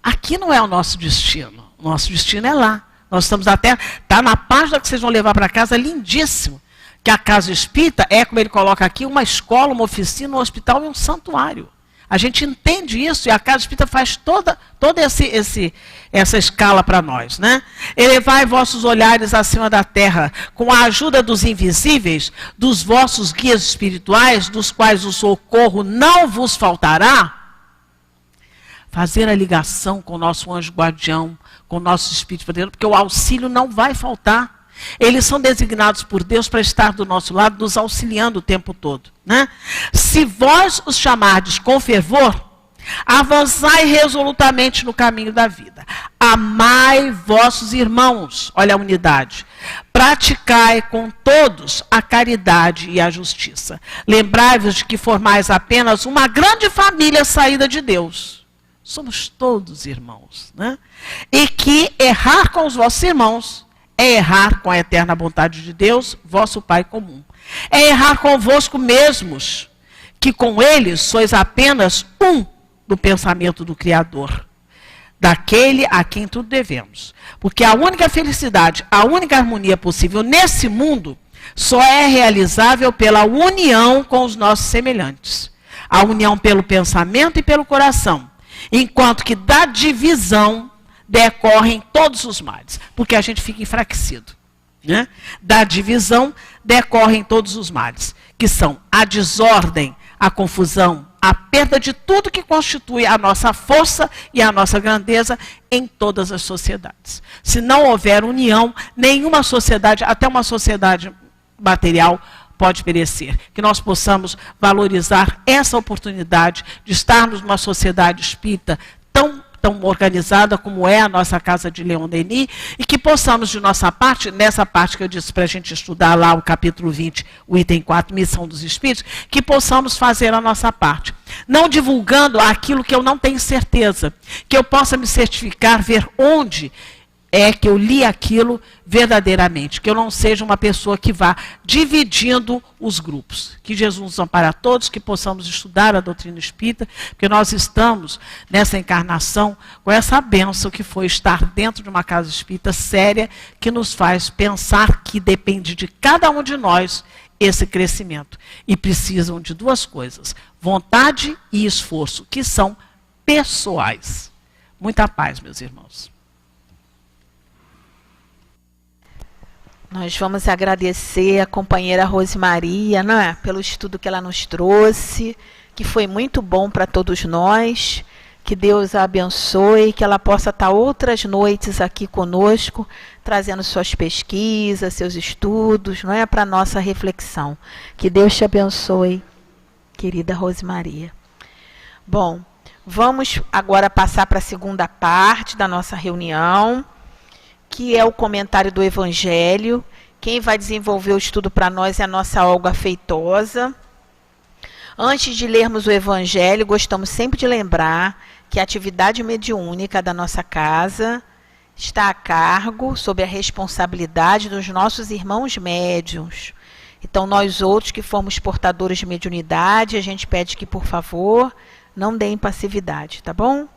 aqui não é o nosso destino. O nosso destino é lá. Nós estamos na terra. Está na página que vocês vão levar para casa, lindíssimo. Que a casa espírita é, como ele coloca aqui, uma escola, uma oficina, um hospital e um santuário. A gente entende isso e a casa espírita faz toda essa escala para nós, né? Elevai vossos olhares acima da terra, com a ajuda dos invisíveis, dos vossos guias espirituais, dos quais o socorro não vos faltará. Fazer a ligação com o nosso anjo guardião, com o nosso espírito poderoso, porque o auxílio não vai faltar. Eles são designados por Deus para estar do nosso lado, nos auxiliando o tempo todo, né? Se vós os chamardes com fervor, avançai resolutamente no caminho da vida. Amai vossos irmãos, olha a unidade. Praticai com todos a caridade e a justiça. Lembrai-vos de que formais apenas uma grande família saída de Deus. Somos todos irmãos, né? E que errar com os vossos irmãos é errar com a eterna vontade de Deus, vosso Pai comum. É errar convosco mesmos, que com eles sois apenas um do pensamento do Criador, daquele a quem tudo devemos. Porque a única felicidade, a única harmonia possível nesse mundo, só é realizável pela união com os nossos semelhantes. A união pelo pensamento e pelo coração. Enquanto que da divisão decorrem todos os males, porque a gente fica enfraquecido, né? Da divisão decorrem todos os males, que são a desordem, a confusão, a perda de tudo que constitui a nossa força e a nossa grandeza em todas as sociedades. Se não houver união, nenhuma sociedade, até uma sociedade material, pode perecer. Que nós possamos valorizar essa oportunidade de estarmos numa sociedade espírita tão organizada como é a nossa casa de Leon Denis, e que possamos, de nossa parte, nessa parte que eu disse para a gente estudar lá, o capítulo 20, o item 4, Missão dos Espíritos, que possamos fazer a nossa parte. Não divulgando aquilo que eu não tenho certeza, que eu possa me certificar, ver onde é que eu li aquilo verdadeiramente, que eu não seja uma pessoa que vá dividindo os grupos. Que Jesus nos ampare a todos, que possamos estudar a doutrina espírita, porque nós estamos nessa encarnação com essa bênção que foi estar dentro de uma casa espírita séria, que nos faz pensar que depende de cada um de nós esse crescimento. E precisam de duas coisas, vontade e esforço, que são pessoais. Muita paz, meus irmãos. Nós vamos agradecer a companheira Rosemaria, não é? Pelo estudo que ela nos trouxe, que foi muito bom para todos nós. Que Deus a abençoe, que ela possa estar outras noites aqui conosco, trazendo suas pesquisas, seus estudos, não é, para a nossa reflexão. Que Deus te abençoe, querida Rosemaria. Bom, vamos agora passar para a segunda parte da nossa reunião, que é o comentário do Evangelho. Quem vai desenvolver o estudo para nós é a nossa Olga Feitosa. Antes de lermos o Evangelho, gostamos sempre de lembrar que a atividade mediúnica da nossa casa está a cargo, sob a responsabilidade dos nossos irmãos médiuns. Então, nós outros que formos portadores de mediunidade, a gente pede que, por favor, não deem passividade, tá bom?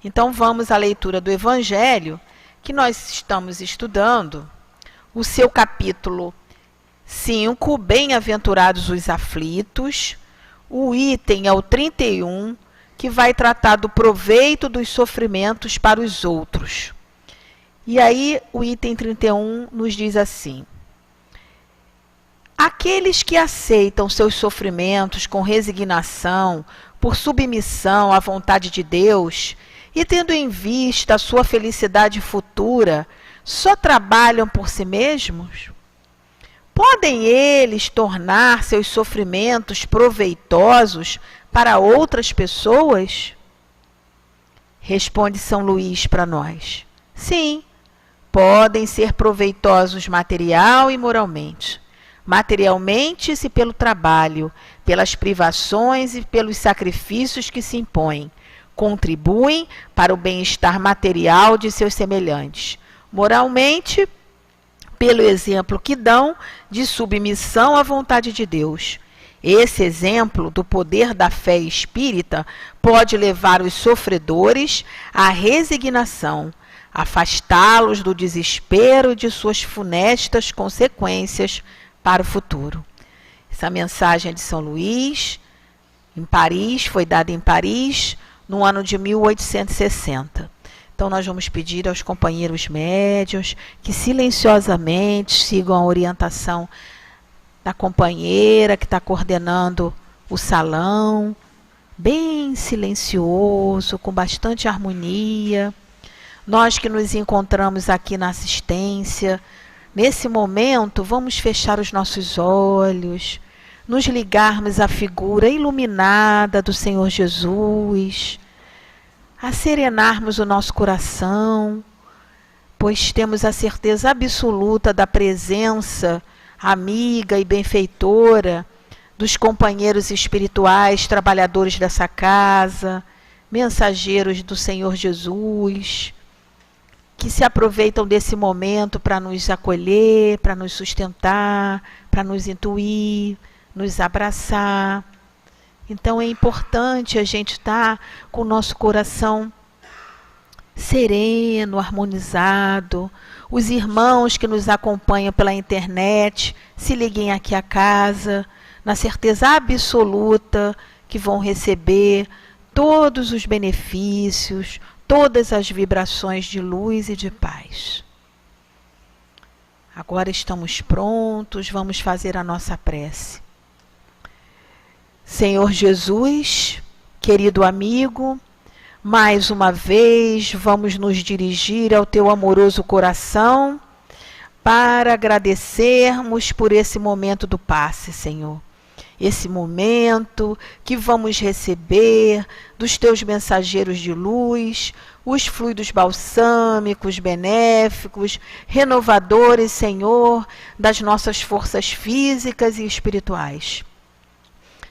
Então, vamos à leitura do Evangelho, que nós estamos estudando, o seu capítulo 5, Bem-aventurados os aflitos. O item é o 31, que vai tratar do proveito dos sofrimentos para os outros. E aí, o item 31 nos diz assim: aqueles que aceitam seus sofrimentos com resignação, por submissão à vontade de Deus, e tendo em vista a sua felicidade futura, só trabalham por si mesmos? Podem eles tornar seus sofrimentos proveitosos para outras pessoas? Responde São Luís para nós: sim, podem ser proveitosos material e moralmente. Materialmente, se pelo trabalho, pelas privações e pelos sacrifícios que se impõem, contribuem para o bem-estar material de seus semelhantes. Moralmente, pelo exemplo que dão de submissão à vontade de Deus. Esse exemplo do poder da fé espírita pode levar os sofredores à resignação, afastá-los do desespero e de suas funestas consequências para o futuro. Essa mensagem é de São Luís, em Paris, foi dada em Paris, no ano de 1860. Então, nós vamos pedir aos companheiros médiuns que silenciosamente sigam a orientação da companheira que está coordenando o salão, bem silencioso, com bastante harmonia. Nós que nos encontramos aqui na assistência, nesse momento, vamos fechar os nossos olhos, nos ligarmos à figura iluminada do Senhor Jesus, a serenarmos o nosso coração, pois temos a certeza absoluta da presença amiga e benfeitora dos companheiros espirituais, trabalhadores dessa casa, mensageiros do Senhor Jesus, que se aproveitam desse momento para nos acolher, para nos sustentar, para nos intuir, nos abraçar. Então é importante a gente estar com o nosso coração sereno, harmonizado. Os irmãos que nos acompanham pela internet, se liguem aqui à casa, na certeza absoluta que vão receber todos os benefícios, todas as vibrações de luz e de paz. Agora estamos prontos, vamos fazer a nossa prece. Senhor Jesus, querido amigo, mais uma vez vamos nos dirigir ao teu amoroso coração para agradecermos por esse momento do passe, Senhor. Esse momento que vamos receber dos teus mensageiros de luz, os fluidos balsâmicos, benéficos, renovadores, Senhor, das nossas forças físicas e espirituais.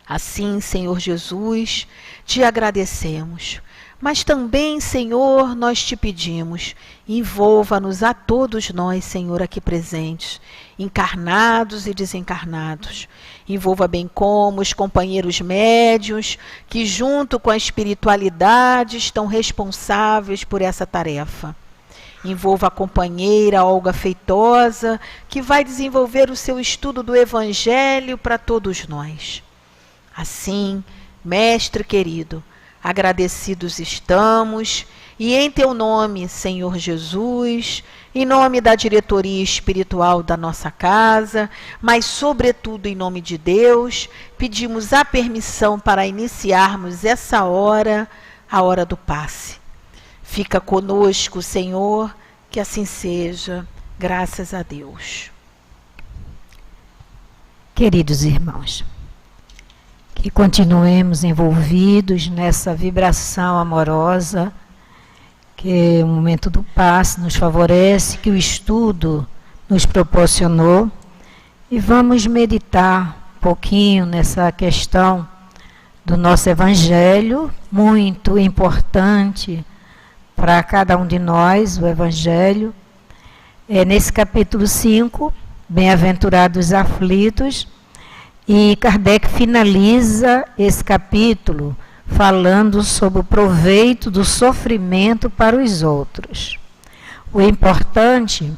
Assim, Senhor Jesus, te agradecemos. Mas também, Senhor, nós te pedimos, envolva-nos a todos nós, Senhor, aqui presentes, encarnados e desencarnados. Envolva bem como os companheiros médiuns, que junto com a espiritualidade estão responsáveis por essa tarefa. Envolva a companheira Olga Feitosa, que vai desenvolver o seu estudo do Evangelho para todos nós. Assim, Mestre querido, agradecidos estamos E em teu nome, Senhor Jesus, em nome da diretoria espiritual da nossa casa, mas sobretudo em nome de Deus, pedimos a permissão para iniciarmos essa hora, a hora do passe. Fica conosco, Senhor, que assim seja, graças a Deus. Queridos irmãos, que continuemos envolvidos nessa vibração amorosa, que o momento do passe nos favorece, que o estudo nos proporcionou, e vamos meditar um pouquinho nessa questão do nosso Evangelho, muito importante para cada um de nós, o Evangelho. Nesse capítulo 5, Bem-aventurados os aflitos, e Kardec finaliza esse capítulo falando sobre o proveito do sofrimento para os outros. O importante,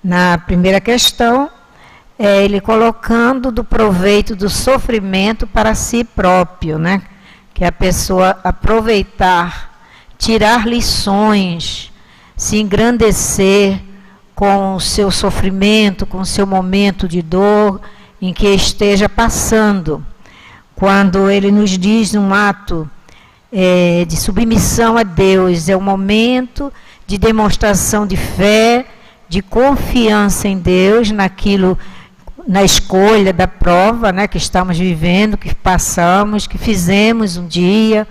na primeira questão, é ele colocando do proveito do sofrimento para si próprio, né? Que a pessoa aproveitar, tirar lições, se engrandecer com o seu sofrimento, com o seu momento de dor em que esteja passando. Quando ele nos diz um ato de submissão a Deus, é um momento de demonstração de fé, de confiança em Deus, naquilo, na escolha da prova, né, que estamos vivendo, que passamos, que fizemos um dia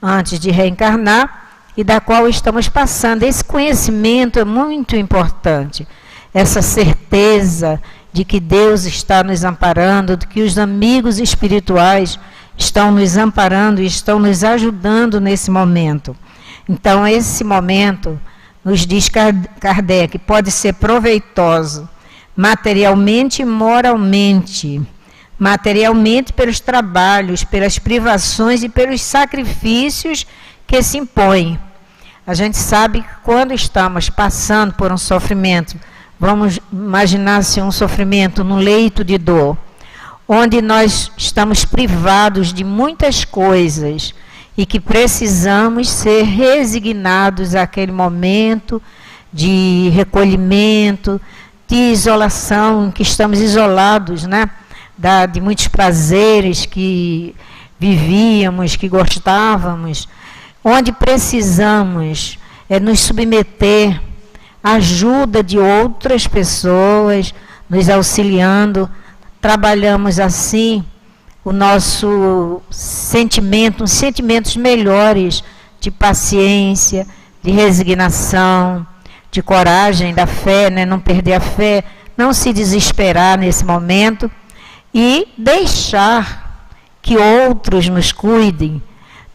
antes de reencarnar, e da qual estamos passando. Esse conhecimento é muito importante, essa certeza de que Deus está nos amparando, de que os amigos espirituais estão nos amparando e estão nos ajudando nesse momento. Então, esse momento, nos diz Kardec, pode ser proveitoso materialmente e moralmente. Materialmente pelos trabalhos, pelas privações e pelos sacrifícios que se impõem. A gente sabe que quando estamos passando por um sofrimento, vamos imaginar se um sofrimento no leito de dor, onde nós estamos privados de muitas coisas e que precisamos ser resignados àquele momento de recolhimento, de isolação, em que estamos isolados, né? De muitos prazeres que vivíamos, que gostávamos, onde precisamos nos submeter à ajuda de outras pessoas, nos auxiliando. Trabalhamos assim o nosso sentimento, uns sentimentos melhores de paciência, de resignação, de coragem, da fé, né? Não perder a fé, não se desesperar nesse momento e deixar que outros nos cuidem,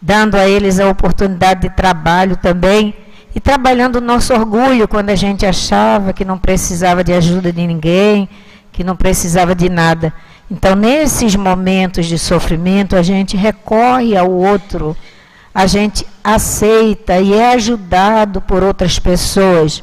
dando a eles a oportunidade de trabalho também, e trabalhando o nosso orgulho quando a gente achava que não precisava de ajuda de ninguém, que não precisava de nada. Então, nesses momentos de sofrimento, a gente recorre ao outro, a gente aceita e é ajudado por outras pessoas.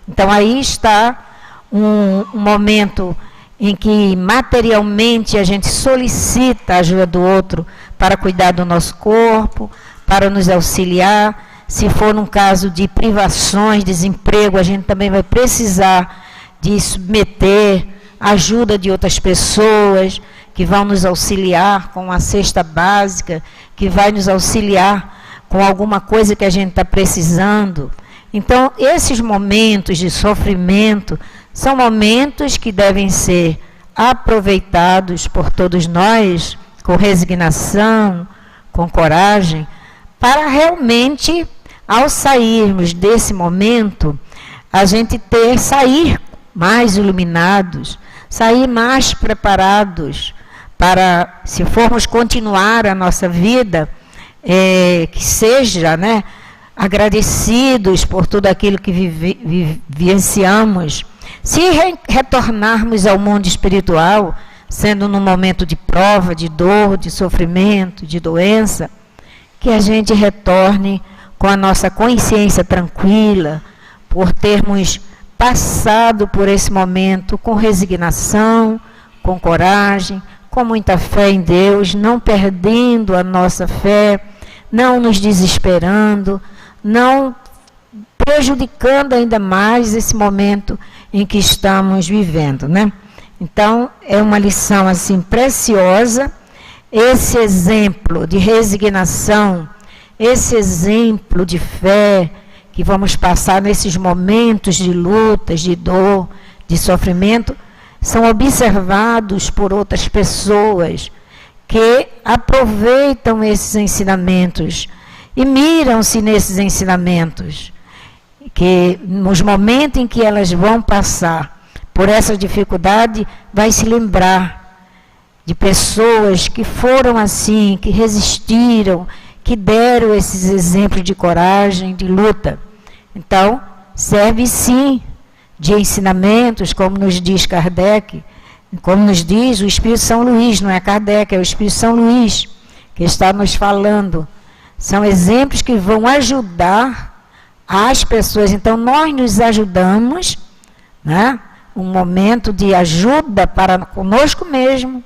Então, aí está um momento em que materialmente a gente solicita a ajuda do outro para cuidar do nosso corpo, para nos auxiliar. Se for num caso de privações, desemprego, a gente também vai precisar de submeter a ajuda de outras pessoas que vão nos auxiliar com a cesta básica, que vai nos auxiliar com alguma coisa que a gente está precisando. Então, esses momentos de sofrimento são momentos que devem ser aproveitados por todos nós com resignação, com coragem, para realmente, ao sairmos desse momento, a gente sair mais iluminados, sair mais preparados para, se formos continuar a nossa vida, que seja, né, agradecidos por tudo aquilo que vivenciamos. Se retornarmos ao mundo espiritual, sendo num momento de prova, de dor, de sofrimento, de doença, que a gente retorne com a nossa consciência tranquila, por termos passado por esse momento com resignação, com coragem, com muita fé em Deus, não perdendo a nossa fé, não nos desesperando, não prejudicando ainda mais esse momento em que estamos vivendo, né? Então, é uma lição assim preciosa, esse exemplo de resignação, esse exemplo de fé que vamos passar nesses momentos de lutas, de dor, de sofrimento, são observados por outras pessoas que aproveitam esses ensinamentos e miram-se nesses ensinamentos, que nos momentos em que elas vão passar por essa dificuldade, vai se lembrar de pessoas que foram assim, que resistiram, que deram esses exemplos de coragem, de luta. Então, serve sim de ensinamentos, como nos diz Kardec, como nos diz o Espírito São Luís, não é Kardec, é o Espírito São Luís que está nos falando. São exemplos que vão ajudar as pessoas. Então, nós nos ajudamos, né? Um momento de ajuda para conosco mesmo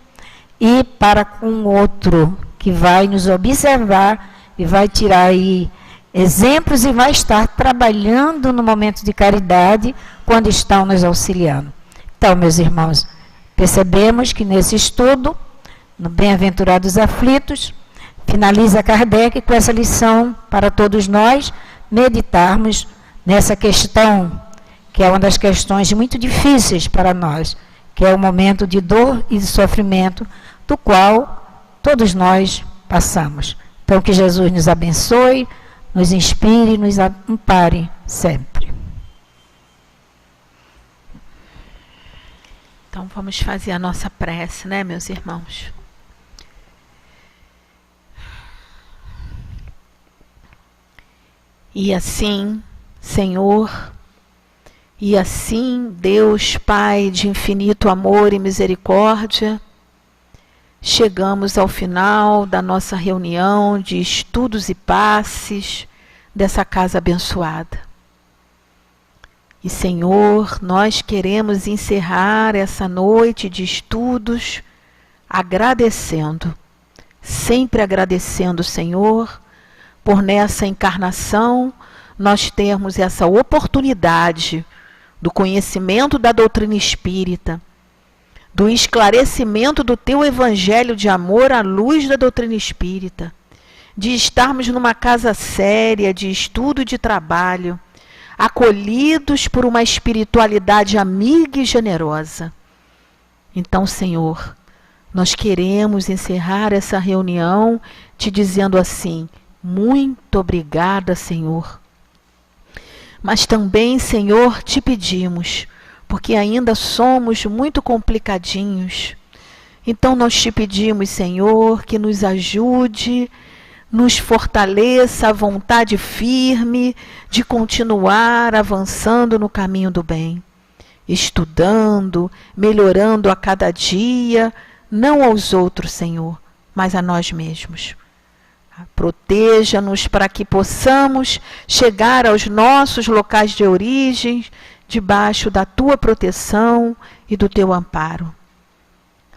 e para com o outro, que vai nos observar e vai tirar aí exemplos e vai estar trabalhando no momento de caridade quando estão nos auxiliando. Então, meus irmãos, percebemos que nesse estudo, no Bem-aventurados Aflitos, finaliza Kardec com essa lição para todos nós meditarmos nessa questão, que é uma das questões muito difíceis para nós, que é o momento de dor e de sofrimento, do qual todos nós passamos. Então, que Jesus nos abençoe, nos inspire e nos ampare sempre. Então, vamos fazer a nossa prece, né, meus irmãos? E assim, Senhor, e assim, Deus Pai de infinito amor e misericórdia, chegamos ao final da nossa reunião de estudos e passes dessa casa abençoada. E, Senhor, nós queremos encerrar essa noite de estudos agradecendo, sempre agradecendo, Senhor, por nessa encarnação nós termos essa oportunidade do conhecimento da doutrina espírita, do esclarecimento do teu evangelho de amor à luz da doutrina espírita, de estarmos numa casa séria, de estudo e de trabalho, acolhidos por uma espiritualidade amiga e generosa. Então, Senhor, nós queremos encerrar essa reunião te dizendo assim: muito obrigada, Senhor. Mas também, Senhor, te pedimos, porque ainda somos muito complicadinhos. Então nós te pedimos, Senhor, que nos ajude, nos fortaleça a vontade firme de continuar avançando no caminho do bem, estudando, melhorando a cada dia, não aos outros, Senhor, mas a nós mesmos. Proteja-nos para que possamos chegar aos nossos locais de origem, debaixo da tua proteção e do teu amparo.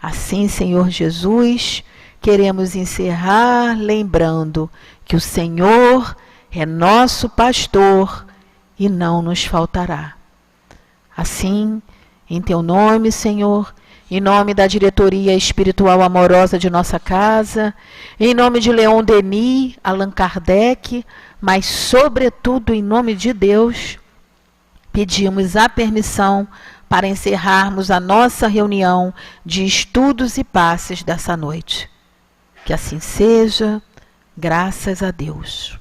Assim, Senhor Jesus, queremos encerrar lembrando que o Senhor é nosso pastor e não nos faltará. Assim, em teu nome, Senhor, em nome da diretoria espiritual amorosa de nossa casa, em nome de Leon Denis, Allan Kardec, mas sobretudo em nome de Deus, pedimos a permissão para encerrarmos a nossa reunião de estudos e passes dessa noite. Que assim seja, graças a Deus.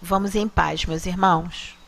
Vamos em paz, meus irmãos.